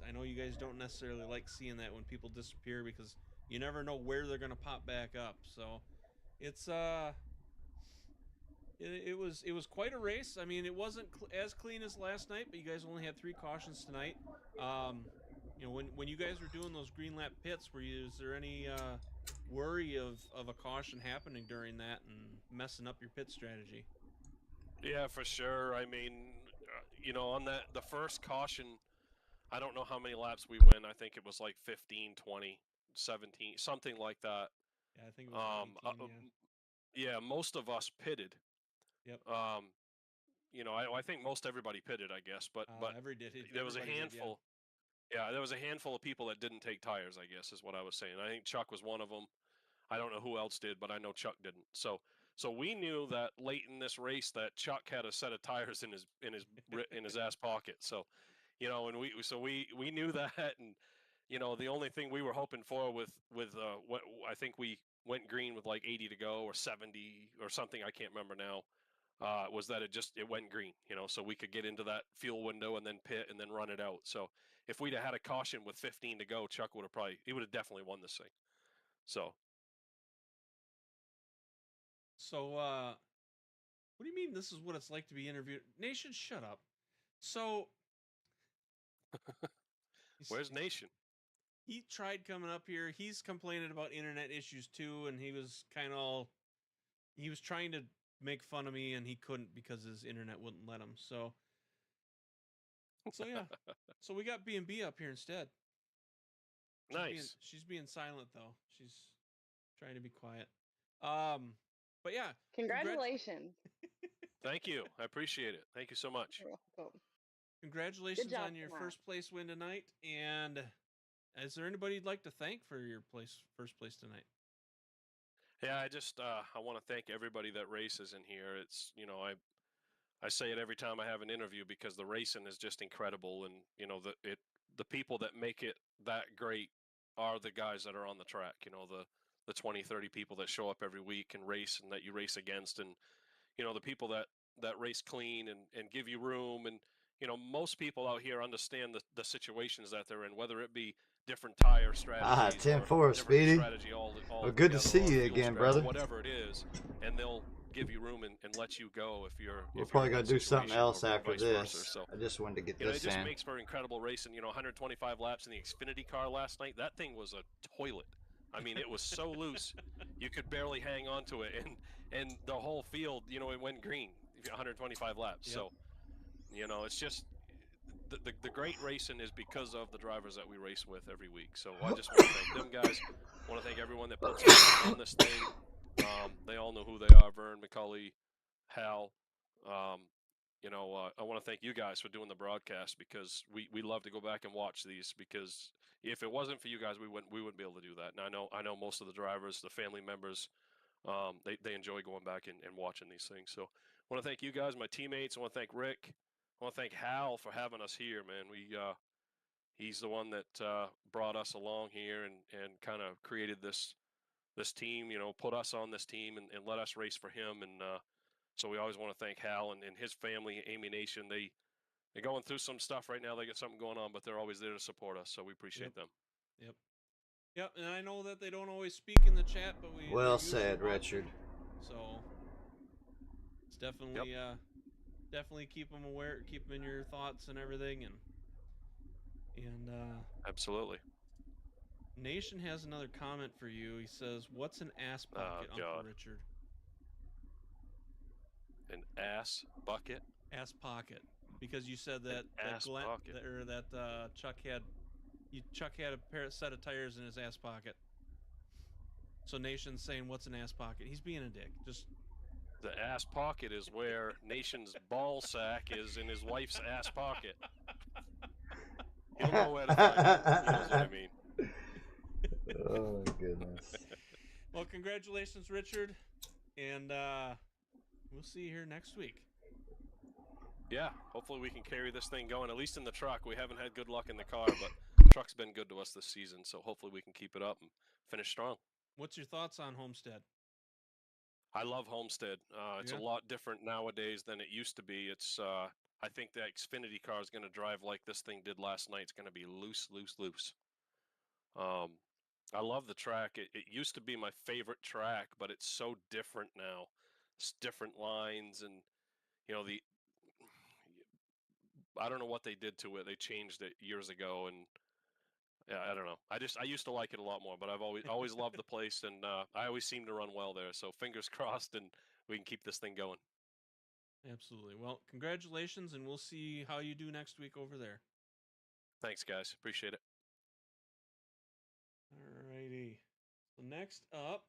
I know you guys don't necessarily like seeing that when people disappear because you never know where they're gonna pop back up. So it's it was quite a race. I mean, it wasn't as clean as last night, but you guys only had 3 cautions tonight. When you guys were doing those green lap pits, is there any worry of a caution happening during that and messing up your pit strategy? Yeah, for sure. I mean, on the first caution, I don't know how many laps we went. I think it was like 15, 20, 17, something like that. Yeah, I think it was 18, yeah, most of us pitted. Yep. I think most everybody pitted, I guess, but there was a handful. Yeah, there was a handful of people that didn't take tires, I guess, is what I was saying. I think Chuck was one of them. I don't know who else did, but I know Chuck didn't. So we knew that late in this race that Chuck had a set of tires in his ass pocket. So, and we knew that, and the only thing we were hoping for with what I think we went green with like 80 to go or 70 or something, I can't remember now. Was that it went green, so we could get into that fuel window and then pit and then run it out. So if we'd have had a caution with 15 to go, Chuck would have definitely won this thing. So what do you mean this is what it's like to be interviewed? Nation, shut up. So where's Nation? He tried coming up here. He's complaining about internet issues too, and he was trying to make fun of me, and he couldn't because his internet wouldn't let him. So yeah. So we got B&B up here instead. Nice. She's being silent though. She's trying to be quiet. But yeah. Congratulations. Thank you. I appreciate it. Thank you so much. You're welcome. Congratulations on your first place win tonight. And is there anybody you'd like to thank for your first place tonight? Yeah, I want to thank everybody that races in here. It's I say it every time I have an interview because the racing is just incredible, and the people that make it that great are the guys that are on the track. The 20, 30 people that show up every week and race and that you race against, and the people that race clean and give you room, and most people out here understand the situations that they're in, whether it be different tire strategies, 10-4, Speedy. Strategy all good to see you again, brother. Whatever it is, and they'll give you room and let you go if you're. We're probably gonna do something else after this. Versa. So, I just wanted to get this in. It just in. makes for incredible racing. 125 laps in the Xfinity car last night. That thing was a toilet. I mean, it was so loose, you could barely hang on to it, and the whole field, it went green. 125 laps. Yep. So, it's just the great racing is because of the drivers that we race with every week. So I just want to thank them guys. I want to thank everyone that puts on this thing. They all know who they are: Vern, McCully, Hal. I want to thank you guys for doing the broadcast because we love to go back and watch these, because if it wasn't for you guys, we wouldn't be able to do that. And I know most of the drivers, the family members, they enjoy going back and watching these things. So I want to thank you guys, my teammates. I want to thank Rick. I want to thank Hal for having us here, man. He's the one that brought us along here and kind of created this team, put us on this team and let us race for him. And so we always want to thank Hal and his family, Amy Nation. They're going through some stuff right now. They got something going on, but they're always there to support us. So we appreciate them. Yep, and I know that they don't always speak in the chat, but we. Well said, Richard. So it's definitely definitely keep them aware, keep them in your thoughts and everything, and absolutely. Nation has another comment for you. He says, "What's an ass pocket, Uncle Richard?" An ass bucket? Ass pocket, because you said that Chuck had a set of tires in his ass pocket. So Nation's saying, "What's an ass pocket?" He's being a dick. Just the ass pocket is where Nation's ball sack is in his wife's ass pocket. He'll know where to find it. He knows what I mean. Oh my goodness. Well, congratulations, Richard, and we'll see you here next week. Yeah, hopefully we can carry this thing going, at least in the truck. We haven't had good luck in the car, but the truck's been good to us this season, so hopefully we can keep it up and finish strong. What's your thoughts on Homestead? I love Homestead. It's a lot different nowadays than it used to be. It's I think the Xfinity car is going to drive like this thing did last night. It's going to be loose, loose, loose. I love the track. It used to be my favorite track, but it's so different now. It's different lines, and you know I don't know what they did to it. They changed it years ago, and yeah, I don't know. I used to like it a lot more, but I've always loved the place, and I always seem to run well there. So fingers crossed, and we can keep this thing going. Absolutely. Well, congratulations, and we'll see how you do next week over there. Thanks, guys. Appreciate it. Alrighty. So next up,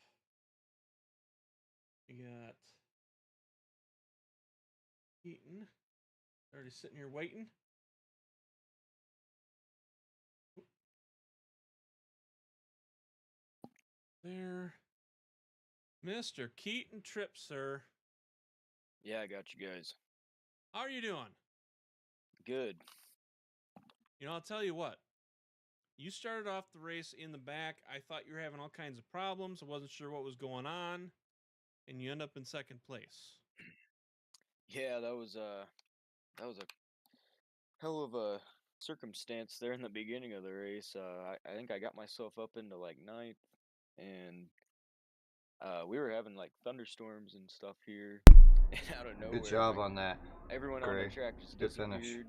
we got Keaton. Already sitting here waiting. There. Mr. Keaton Tripp, sir. Yeah, I got you guys. How are you doing? Good. You know, I'll tell you what. You started off the race in the back. I thought you were having all kinds of problems. I wasn't sure what was going on. And you end up in second place. Yeah, that was a hell of a circumstance there in the beginning of the race. I think I got myself up into like ninth, and we were having like thunderstorms and stuff here, and out of nowhere, Good job like, on that. everyone Gray. on the track just Good finish. disappeared,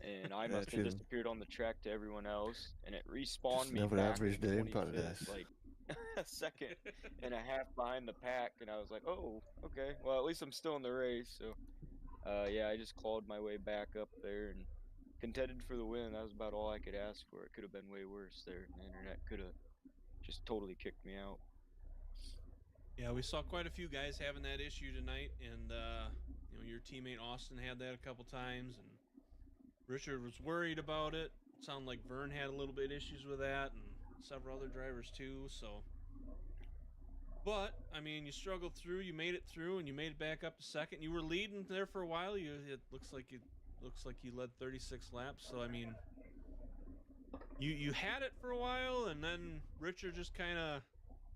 and I must have disappeared on the track to everyone else, and it respawned me Never back average in day in 25th, paradise. like a second and a half behind the pack, and I was like, oh, okay, well at least I'm still in the race. So yeah, I just clawed my way back up there and contended for the win. That was about all I could ask for. It could have been way worse there. The internet could have just totally kicked me out. Yeah, we saw quite a few guys having that issue tonight, and you know, your teammate Austin had that a couple times, and Richard was worried about it. It sounded like Vern had a little bit issues with that, and several other drivers too. So, but I mean, you struggled through, you made it through, and you made it back up to second. You were leading there for a while. It looks like you led 36 laps. So I mean, you had it for a while, and then Richard just kind of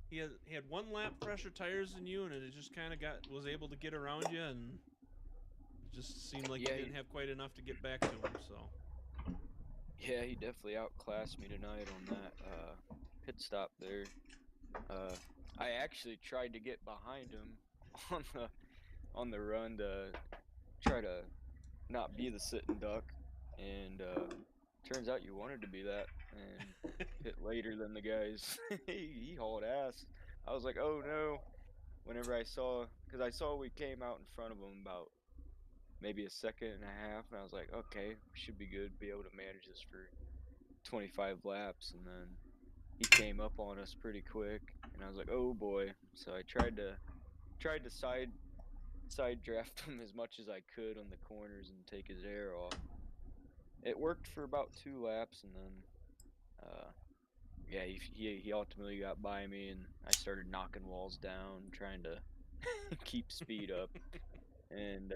he had 1 lap fresher tires than you, and it just kind of was able to get around you, and it just seemed like you didn't have quite enough to get back to him. So yeah, he definitely outclassed me tonight on that pit stop there. I actually tried to get behind him on the run to try to not be the sitting duck, and turns out you wanted to be that and hit later than the guys. he hauled ass. I was like, oh no. Whenever because I saw we came out in front of him about maybe a second and a half, and I was like, okay, we should be good, be able to manage this for 25 laps. And then he came up on us pretty quick, and I was like, oh boy. So I tried to side draft him as much as I could on the corners and take his air off. It worked for about 2 laps, and then yeah, he ultimately got by me, and I started knocking walls down, trying to keep speed up. And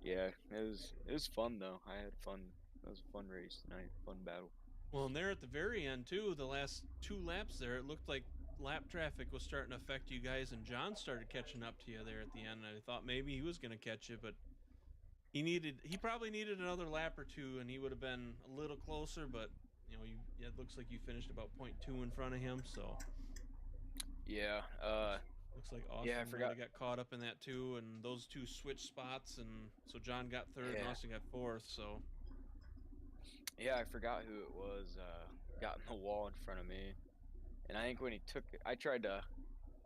yeah, it was fun though. I had fun. It was a fun race tonight, fun battle. well, and there at the very end too, the last 2 laps there, it looked like lap traffic was starting to affect you guys, and John started catching up to you there at the end. And I thought maybe he was going to catch you, but he probably needed another lap or 2, and he would have been a little closer. But you know, it looks like you finished about 0.2 in front of him. So yeah, looks like Austin yeah, I forgot. got caught up in that too, and those 2 switch spots, and so John got 3rd and Austin got 4th. So yeah, I forgot who it was. Got in the wall in front of me, and I think when he took it, I tried to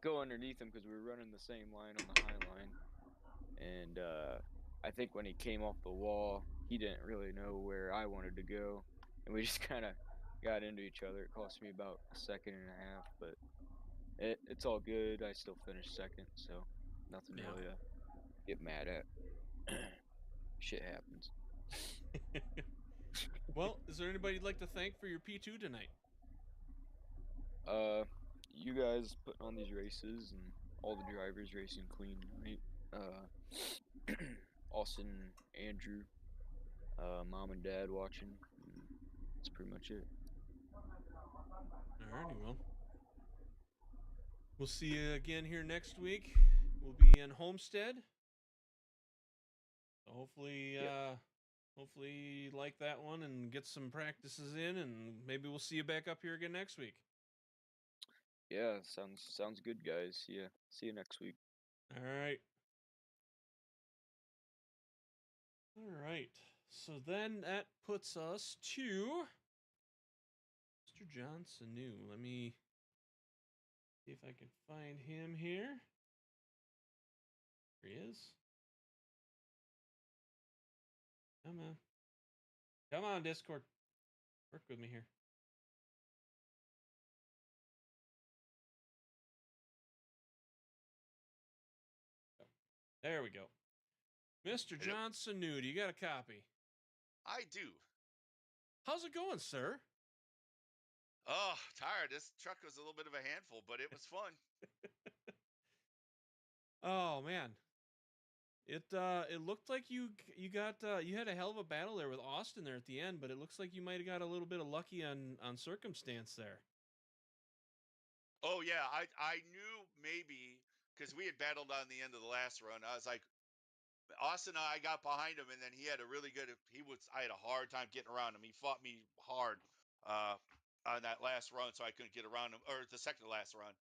go underneath him because we were running the same line on the high line, and I think when he came off the wall, he didn't really know where I wanted to go, and we just kind of got into each other. It cost me about a second and a half, but it's all good. I still finished second, so nothing really to get mad at. Shit happens. well, is there anybody you'd like to thank for your P2 tonight? You guys putting on these races and all the drivers racing clean tonight. Austin, Andrew, mom and dad watching. That's pretty much it. Alrighty, well, we'll see you again here next week. will be in Homestead. So hopefully, hopefully you like that one and get some practices in, and maybe we'll see you back up here again next week. Yeah, sounds good, guys. See you next week. All right. All right. So then that puts us to Mr. John Sanu. Let me see if I can find him here. Here he is. Come on. Come on, Discord. Work with me here. There we go. Mr. John Sanu, do you got a copy? I do. How's it going, sir? Oh, tired. This truck was a little bit of a handful, but it was fun. Oh man. It looked like you got you had a hell of a battle there with Austin there at the end, but it looks like you might have got a little bit of lucky on circumstance there. Oh yeah, I knew maybe because we had battled on the end of the last run. I was like, Austin, I got behind him, and then he had a really good. I had a hard time getting around him. He fought me hard on that last run, so I couldn't get around him, or the second to last run.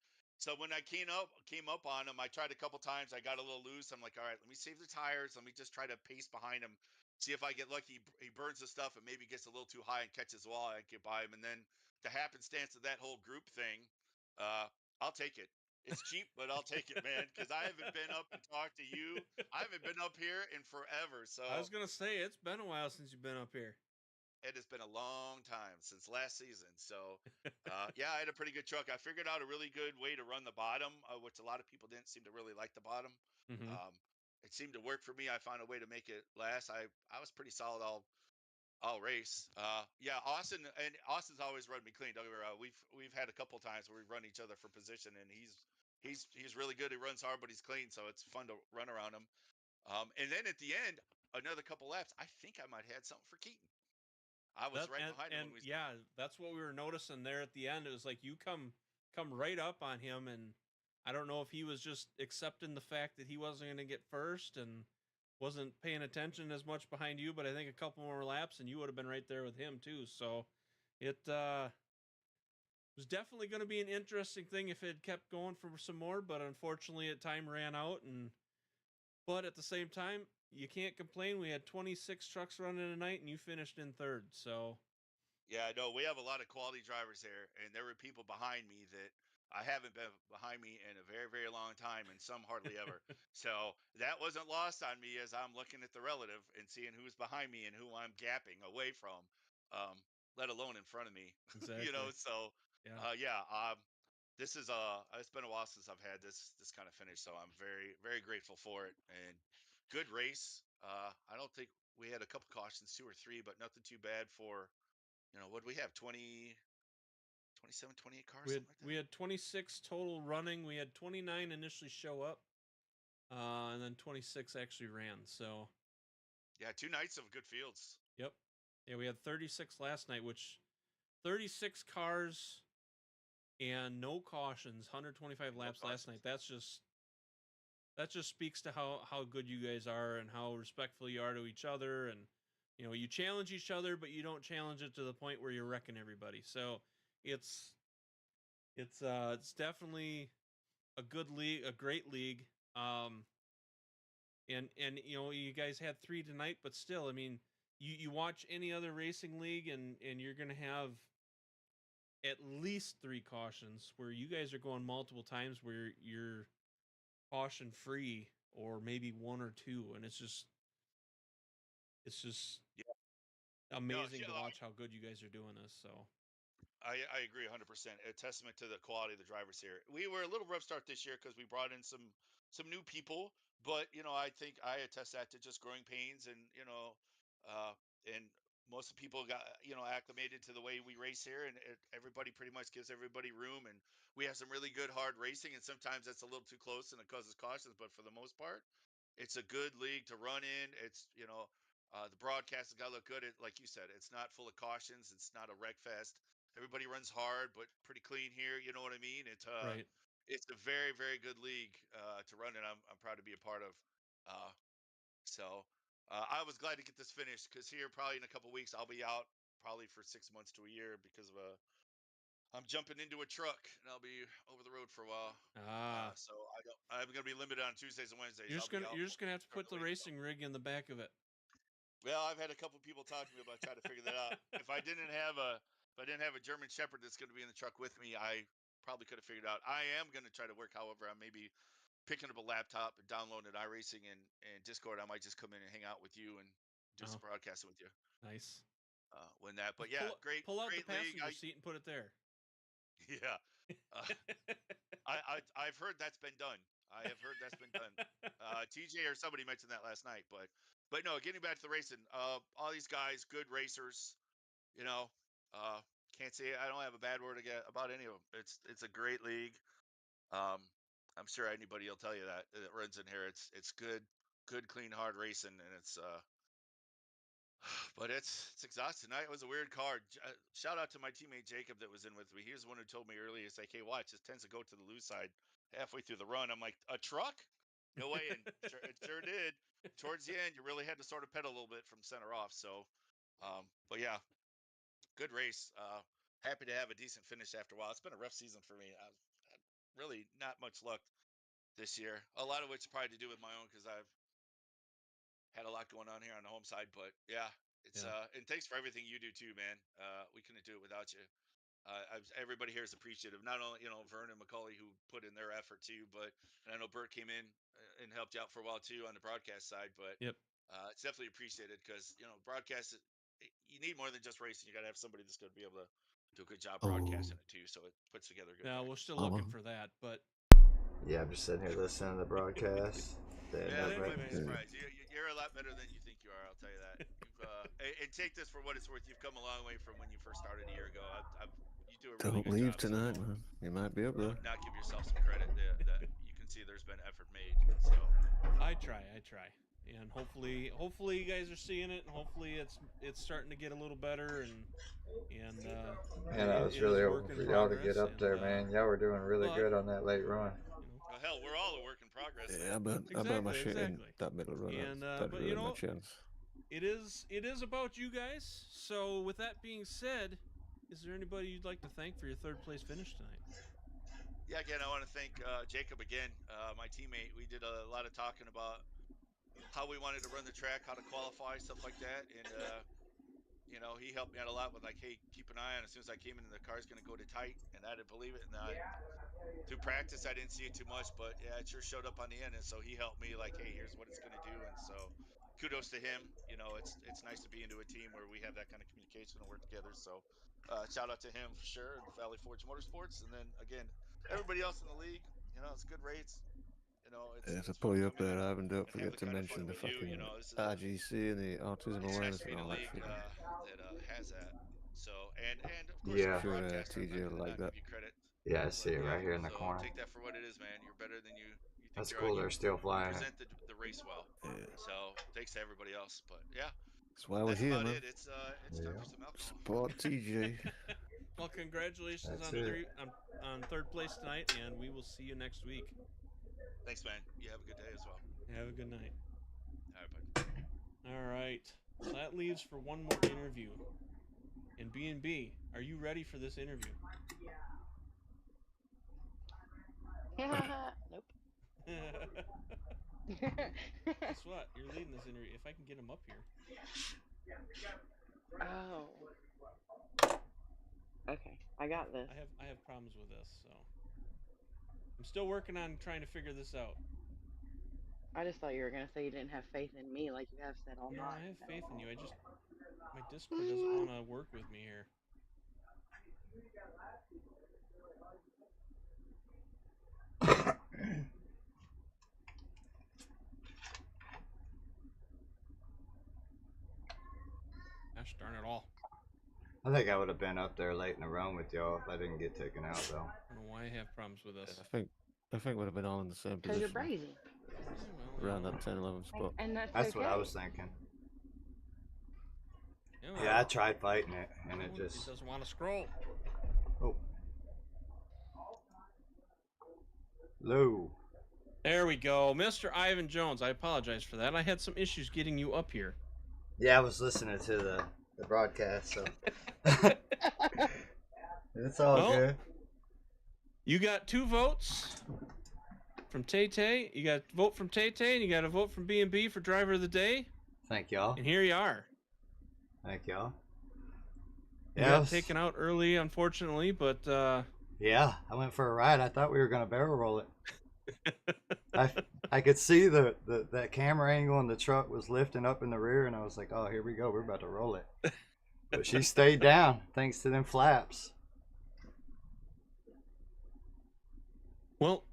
So when I came up on him, I tried a couple times. I got a little loose. I'm like, all right, let me save the tires. Let me just try to pace behind him, see if I get lucky. He burns the stuff and maybe gets a little too high and catches the wall. I get by him, and then the happenstance of that whole group thing, I'll take it. It's cheap, but I'll take it, man, because I haven't been up and talked to you. I haven't been up here in forever. So I was gonna say it's been a while since you've been up here. it has been a long time since last season. So yeah, I had a pretty good truck. I figured out a really good way to run the bottom, which a lot of people didn't seem to really like the bottom. Mm-hmm. It seemed to work for me. I found a way to make it last. I was pretty solid all race. Yeah, Austin's always run me clean. Don't get me wrong. We've had a couple times where we've run each other for position, and he's really good. He runs hard, but he's clean, so it's fun to run around him. And then at the end, another couple laps, I think I might have had something for Keaton. I was right behind him. And yeah, that's what we were noticing there at the end. It was like you come right up on him, and I don't know if he was just accepting the fact that he wasn't going to get first and wasn't paying attention as much behind you, but I think a couple more laps and you would have been right there with him too. So it was definitely going to be an interesting thing if it kept going for some more, but unfortunately time ran out, but at the same time, you can't complain. We had 26 trucks running tonight and you finished in third. So yeah, no, we have a lot of quality drivers there, and there were people behind me that I haven't been behind me in a very, very long time, and some hardly ever. So that wasn't lost on me as I'm looking at the relative and seeing who's behind me and who I'm gapping away from, let alone in front of me. exactly. So Yeah. yeah, this is it's been a while since I've had this kind of finish, so I'm very, very grateful for it. And good race. I don't think we had a couple cautions, 2 or 3, but nothing too bad for. What do we have? 20, 27, 28 cars, something like that? We had 26 total running. We had 29 initially show up, and then 26 actually ran. So, yeah, 2 nights of good fields. Yep. Yeah, we had 36 last night, which 36 cars and no cautions, 125 laps last night. That just speaks to how good you guys are and how respectful you are to each other, and you challenge each other, but you don't challenge it to the point where you're wrecking everybody. So it's definitely a good league, a great league. And you guys had 3 tonight, but still, I mean, you watch any other racing league and you're gonna have at least 3 cautions where you guys are going multiple times where you're caution free, or maybe 1 or 2, and it's just amazing to watch how good you guys are doing this. So I agree 100%. A testament to the quality of the drivers here. We were a little rough start this year because we brought in some new people, but I think I attest that to just growing pains, and uh, and most of the people got acclimated to the way we race here, and everybody pretty much gives everybody room, and we have some really good hard racing, and sometimes that's a little too close and it causes cautions, but for the most part, it's a good league to run in. It's the broadcast has got to look good. Like you said, it's not full of cautions. It's not a wreck fest. Everybody runs hard, but pretty clean here. You know what I mean? It's right. it's a very, very good league to run, and I'm proud to be a part of. So I was glad to get this finished because here probably in a couple weeks I'll be out probably for 6 months to a year because of I'm jumping into a truck and I'll be over the road for a while. So I'm gonna be limited on Tuesdays and Wednesdays. I'll be out You're just gonna have to during put the the week. racing rig in the back of it. Well, I've had a couple people talk to me about trying to figure that out. If I didn't have a German Shepherd that's going to be in the truck with me, I probably could have figured out. I am going to try to work. However, I'm maybe picking up a laptop and downloading iRacing and Discord. I might just come in and hang out with you and do some broadcasting with you. Nice. When that, but Just yeah, great, pull out great the league. passenger seat and put it there. Yeah, I've heard that's been done. I have heard that's been done. TJ or somebody mentioned that last night, but no. Getting back to the racing, all these guys, good racers. You know, uh, can't say I don't have a bad word about any of them. It's a great league. I'm sure anybody will tell you that runs in here. It's good, clean, hard racing, and it's but it's exhausting. It was a weird card. Shout out to my teammate Jacob that was in with me. He was the one who told me earlier. He's like, "Hey, watch, this tends to go to the loose side halfway through the run." I'm like, "A truck? No way!" And it sure did. Towards the end, you really had to sort of pedal a little bit from center off. So, but yeah, good race. Happy to have a decent finish after a while. It's been a rough season for me. I've had really not much luck this year. A lot of which probably to do with my own because I've had a lot going on here on the home side. But yeah, it's and thanks for everything you do too, man. We couldn't do it without you. Everybody here is appreciative. Not only Vern and Macaulay who put in their effort too, but and I know Bert came in and helped you out for a while too on the broadcast side. But yep, it's definitely appreciated because broadcast you need more than just racing. You got to have somebody that's going to be able to do a good job broadcasting it too. So it puts together a good. Now we're still looking for that, but yeah, I'm just sitting here listening to the broadcast. Yeah, you might be surprised. You're a lot better than you think you are. I'll tell you that. You've and take this for what it's worth. You've come a long way from when you first started a year ago. You do a really Don't good leave job. tonight, So man. You might be up there. not give yourself some credit that you can see there's been effort made. So I try, and hopefully you guys are seeing it, and hopefully it's starting to get a little better, and man, I was really hoping for y'all to get up there, man. Y'all were doing really good on that late run. Well, hell, we're all a work in progress. Yeah, man. I burnt my shit in that middle run. And that but ruined my chance. it is about you guys. So with that being said, is there anybody you'd like to thank for your third place finish tonight? Yeah, again, I want to thank Jacob again, my teammate. We did a lot of talking about how we wanted to run the track, how to qualify, stuff like that, and he helped me out a lot with like, hey, keep an eye on. As soon as I came in, the car's going to go to tight, and I didn't believe it. And through practice, I didn't see it too much, but yeah, it sure showed up on the end. And so he helped me like, hey, here's what it's going to do. And so kudos to him. It's nice to be into a team where we have that kind of communication and work together. So shout out to him for sure, and Valley Forge Motorsports. And then again, everybody else in the league. It's a good race. To pull you up there, I haven't don't forget to mention the fucking RGC and the autism awareness and all that shit. That has that. So and of course, yeah, I'm a broadcaster. I'm not TJ going like to that. give you credit. Yeah, I see it right here in the So corner. take that for what it is, man. You're better than you think. That's you cool. are. They're still flying. You present the race well. Yeah. So thanks to everybody else. But yeah, that's why we're here, man. It's time for some alcohol. Support TJ. Well, congratulations on third place tonight, and we will see you next week. Thanks, man. You have a good day as well. Have a good night. All right, bud. All right. So that leaves for one more interview. And B&B, are you ready for this interview? Nope. Guess what? You're leading this interview. If I can get him up here. Oh. Okay, I got this. I have problems with this, so I'm still working on trying to figure this out. I just thought you were gonna say you didn't have faith in me, like you have said all night. No, I have faith in you. My Discord doesn't want to work with me here. Gosh darn it all. I think I would have been up there late in the run with y'all if I didn't get taken out, though. I don't know why I have problems with this. I think we'd have been all in the same position. Because you're brazy. Around that 10-11 spot. And that's okay. What I was thinking. Yeah, I tried fighting it, and it just... It doesn't want to scroll. Oh. Hello. There we go. Mr. Ivan Jones. I apologize for that. I had some issues getting you up here. Yeah, I was listening to the broadcast, so it's all good. You got 2 votes from Tay-Tay. You got a vote from Tay-Tay, and you got a vote from B&B for Driver of the Day. Thank y'all. And here you are. Thank y'all. You got taken out early, unfortunately, but... Yeah, I went for a ride. I thought we were going to barrel roll it. I could see that camera angle and the truck was lifting up in the rear, and I was like, oh, here we go. We're about to roll it. But she stayed down thanks to them flaps. Well,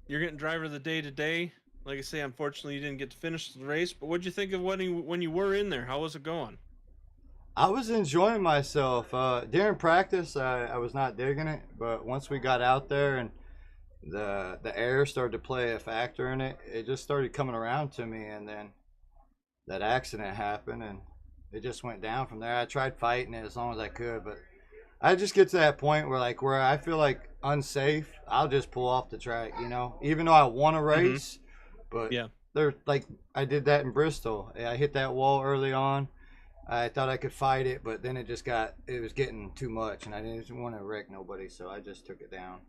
you're getting Driver of the Day today. Like I say, unfortunately, you didn't get to finish the race, but what'd you think of when you were in there? How was it going? I was enjoying myself. During practice, I was not digging it, but once we got out there and the air started to play a factor in it, it just started coming around to me, and then that accident happened, and it just went down from there. I tried fighting it as long as I could, but I just get to that point where I feel like unsafe, I'll just pull off the track, you know, even though I want to race, but yeah, they're like, I did that in Bristol. I hit that wall early on. I thought I could fight it, but then it was getting too much, and I didn't want to wreck nobody, so I just took it down.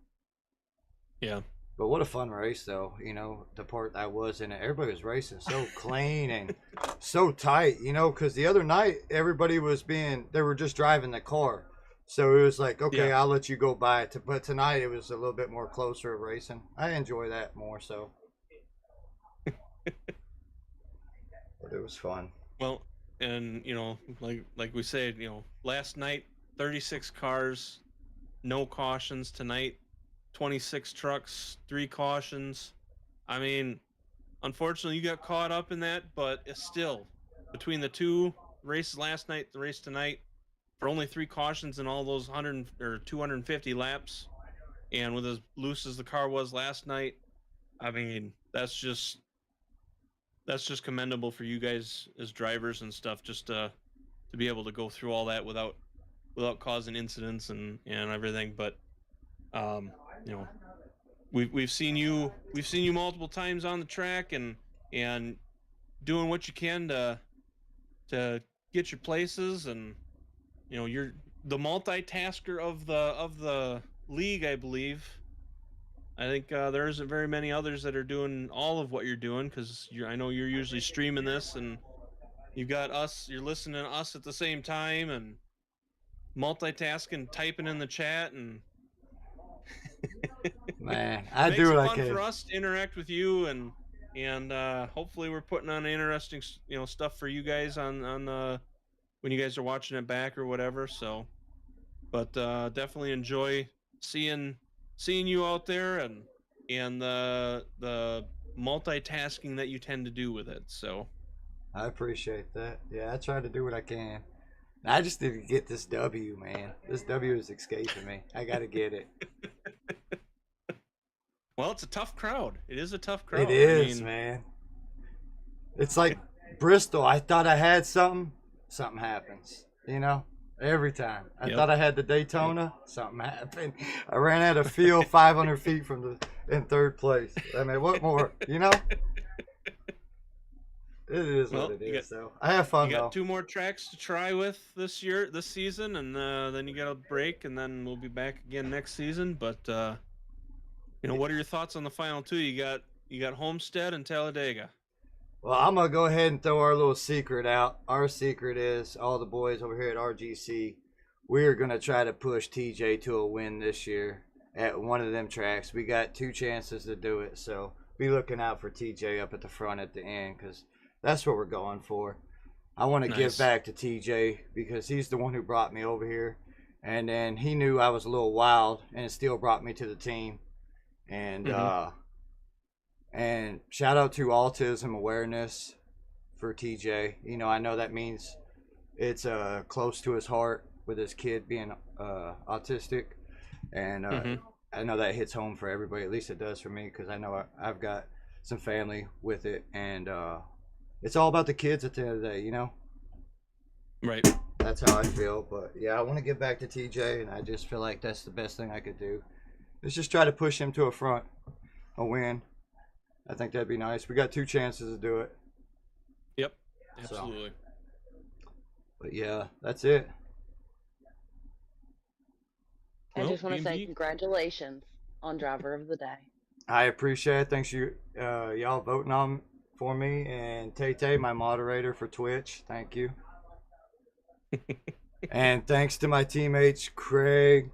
Yeah. But what a fun race, though. You know, the part I was in it, everybody was racing so clean and so tight, you know, because the other night, everybody they were just driving the car. So it was like, okay, I'll let you go by it. But tonight, it was a little bit more closer racing. I enjoy that more so. But it was fun. Well, and, you know, like we said, you know, last night, 36 cars, no cautions. Tonight, 26 trucks, 3 cautions. I mean, unfortunately, you got caught up in that, but it's still, between the 2 races last night, the race tonight, for only 3 cautions in all those 100 or 250 laps, and with as loose as the car was last night, I mean, that's just commendable for you guys as drivers and stuff, just to be able to go through all that without causing incidents and everything. But you know, we've seen you multiple times on the track and doing what you can to get your places, and you know, you're the multitasker of the league, I believe. I think there isn't very many others that are doing all of what you're doing, because I know you're usually streaming this, and you've got us. You're listening to us at the same time, and multitasking, typing in the chat, and man, I do what I can. Makes it fun for us to interact with you, and hopefully we're putting on interesting, you know, stuff for you guys on when you guys are watching it back or whatever. So, but definitely enjoy seeing you out there and the multitasking that you tend to do with it. So I appreciate that. Yeah, I try to do what I can. I just need to get this W, man. This W is escaping me. I got to get it. Well, it's a tough crowd. It is a tough crowd. It is, man. It's like Bristol. I thought I had something. Something happens. You know? Every time. I thought I had the Daytona. Something happened. I ran out of field 500 feet in third place. I mean, what more? You know? It is what it is. So I have fun, You got 2 more tracks to try with this season, and then you got a break, and then we'll be back again next season. But you know, what are your thoughts on the final 2? You got Homestead and Talladega. Well, I'm gonna go ahead and throw our little secret out. Our secret is all the boys over here at RGC. We're gonna try to push TJ to a win this year at one of them tracks. We got 2 chances to do it, so be looking out for TJ up at the front at the end, because that's what we're going for. I want to give back to TJ because he's the one who brought me over here, and then he knew I was a little wild, and it still brought me to the team. And and shout out to Autism Awareness for TJ. You know, I know that means it's close to his heart with his kid being autistic, and I know that hits home for everybody. At least it does for me, because I know I've got some family with it, and it's all about the kids at the end of the day, you know? Right. That's how I feel. But yeah, I want to give back to TJ, and I just feel like that's the best thing I could do. let's just try to push him to a win. I think that'd be nice. We got 2 chances to do it. Yep, absolutely. But yeah, that's it. I just want to say congratulations on Driver of the Day. I appreciate it. Thanks y'all voting on for me, and Tay, my moderator for Twitch. Thank you. And thanks to my teammates Craig,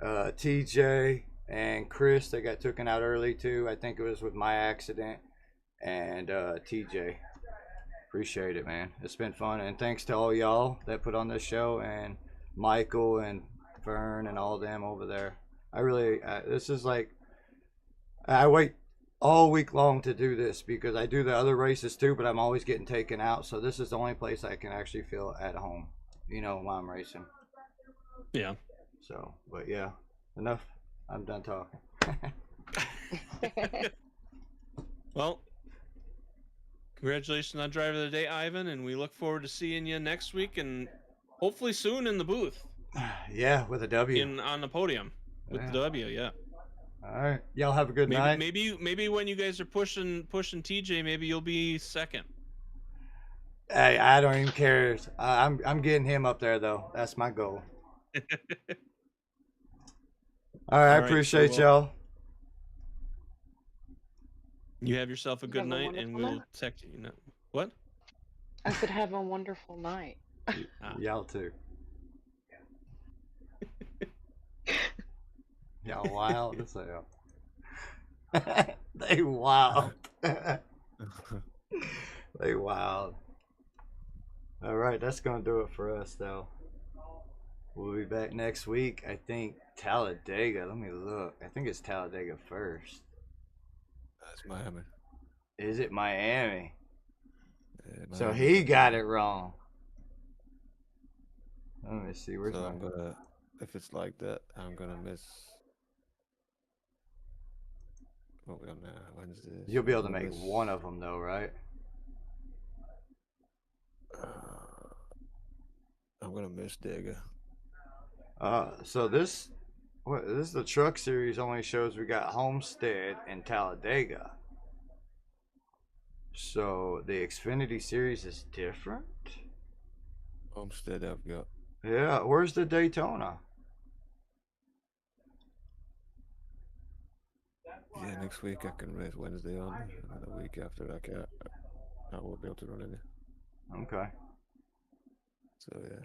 TJ, and Chris. They got taken out early too. I think it was with my accident. And TJ. Appreciate it, man. It's been fun. And thanks to all y'all that put on this show, and Michael and Vern and all them over there. I really, this is like, I wait all week long to do this because I do the other races too, but I'm always getting taken out. So this is the only place I can actually feel at home, you know, while I'm racing. Yeah. So, but yeah, enough. I'm done talking. Well, congratulations on Driver of the Day, Ivan, and we look forward to seeing you next week and hopefully soon in the booth. Yeah, with a W. On the podium with the W, yeah. All right, y'all have a good night. Maybe when you guys are pushing TJ, maybe you'll be second. Hey, I don't even care. I'm getting him up there though. That's my goal. All right, I appreciate y'all. You have yourself a good night, and we'll text you. What? I said, have a wonderful night. Y'all too. Y'all wild as hell. They wild. They wild. All right, that's gonna do it for us, though. We'll be back next week. I think Talladega. Let me look. I think it's Talladega first. That's Miami. Is it Miami? Yeah, So Miami. he got it wrong. Let me see. Where's So my... I'm gonna, if it's like that, I'm gonna miss. What we on now? Wednesday. You'll be able to make one of them, though, right? I'm gonna miss Dega. So this is the truck series. Only shows we got Homestead and Talladega. So the Xfinity series is different. Homestead, I've got. Yeah, where's the Daytona? Yeah, next week I can race Wednesday on, and then the week after I won't be able to run any. Okay. So yeah.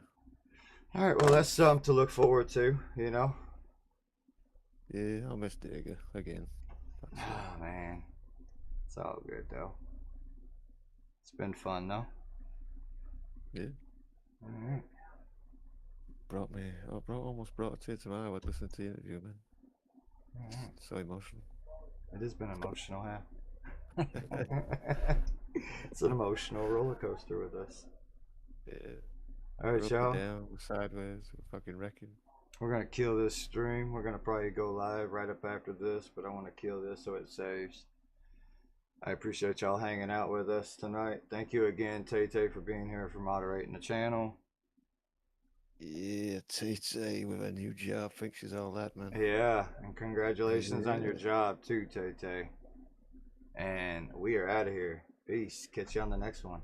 All right, well that's something to look forward to, you know. Yeah, I'll miss Dega again. Oh man, it's all good though. It's been fun though. Yeah. All right. Almost brought a tear to my eye with listening to the interview, man. All right. So emotional. It has been emotional, huh? It's an emotional roller coaster with us. Yeah. All right, we're y'all. up and down, we're sideways, we're fucking wrecking. We're gonna kill this stream. We're gonna probably go live right up after this, but I want to kill this so it saves. I appreciate y'all hanging out with us tonight. Thank you again, Tay for being here, for moderating the channel. Yeah, Tay with a new job, thinks she's all that, man. Yeah, and congratulations on your job too, Tay. And we are out of here. Peace. Catch you on the next one.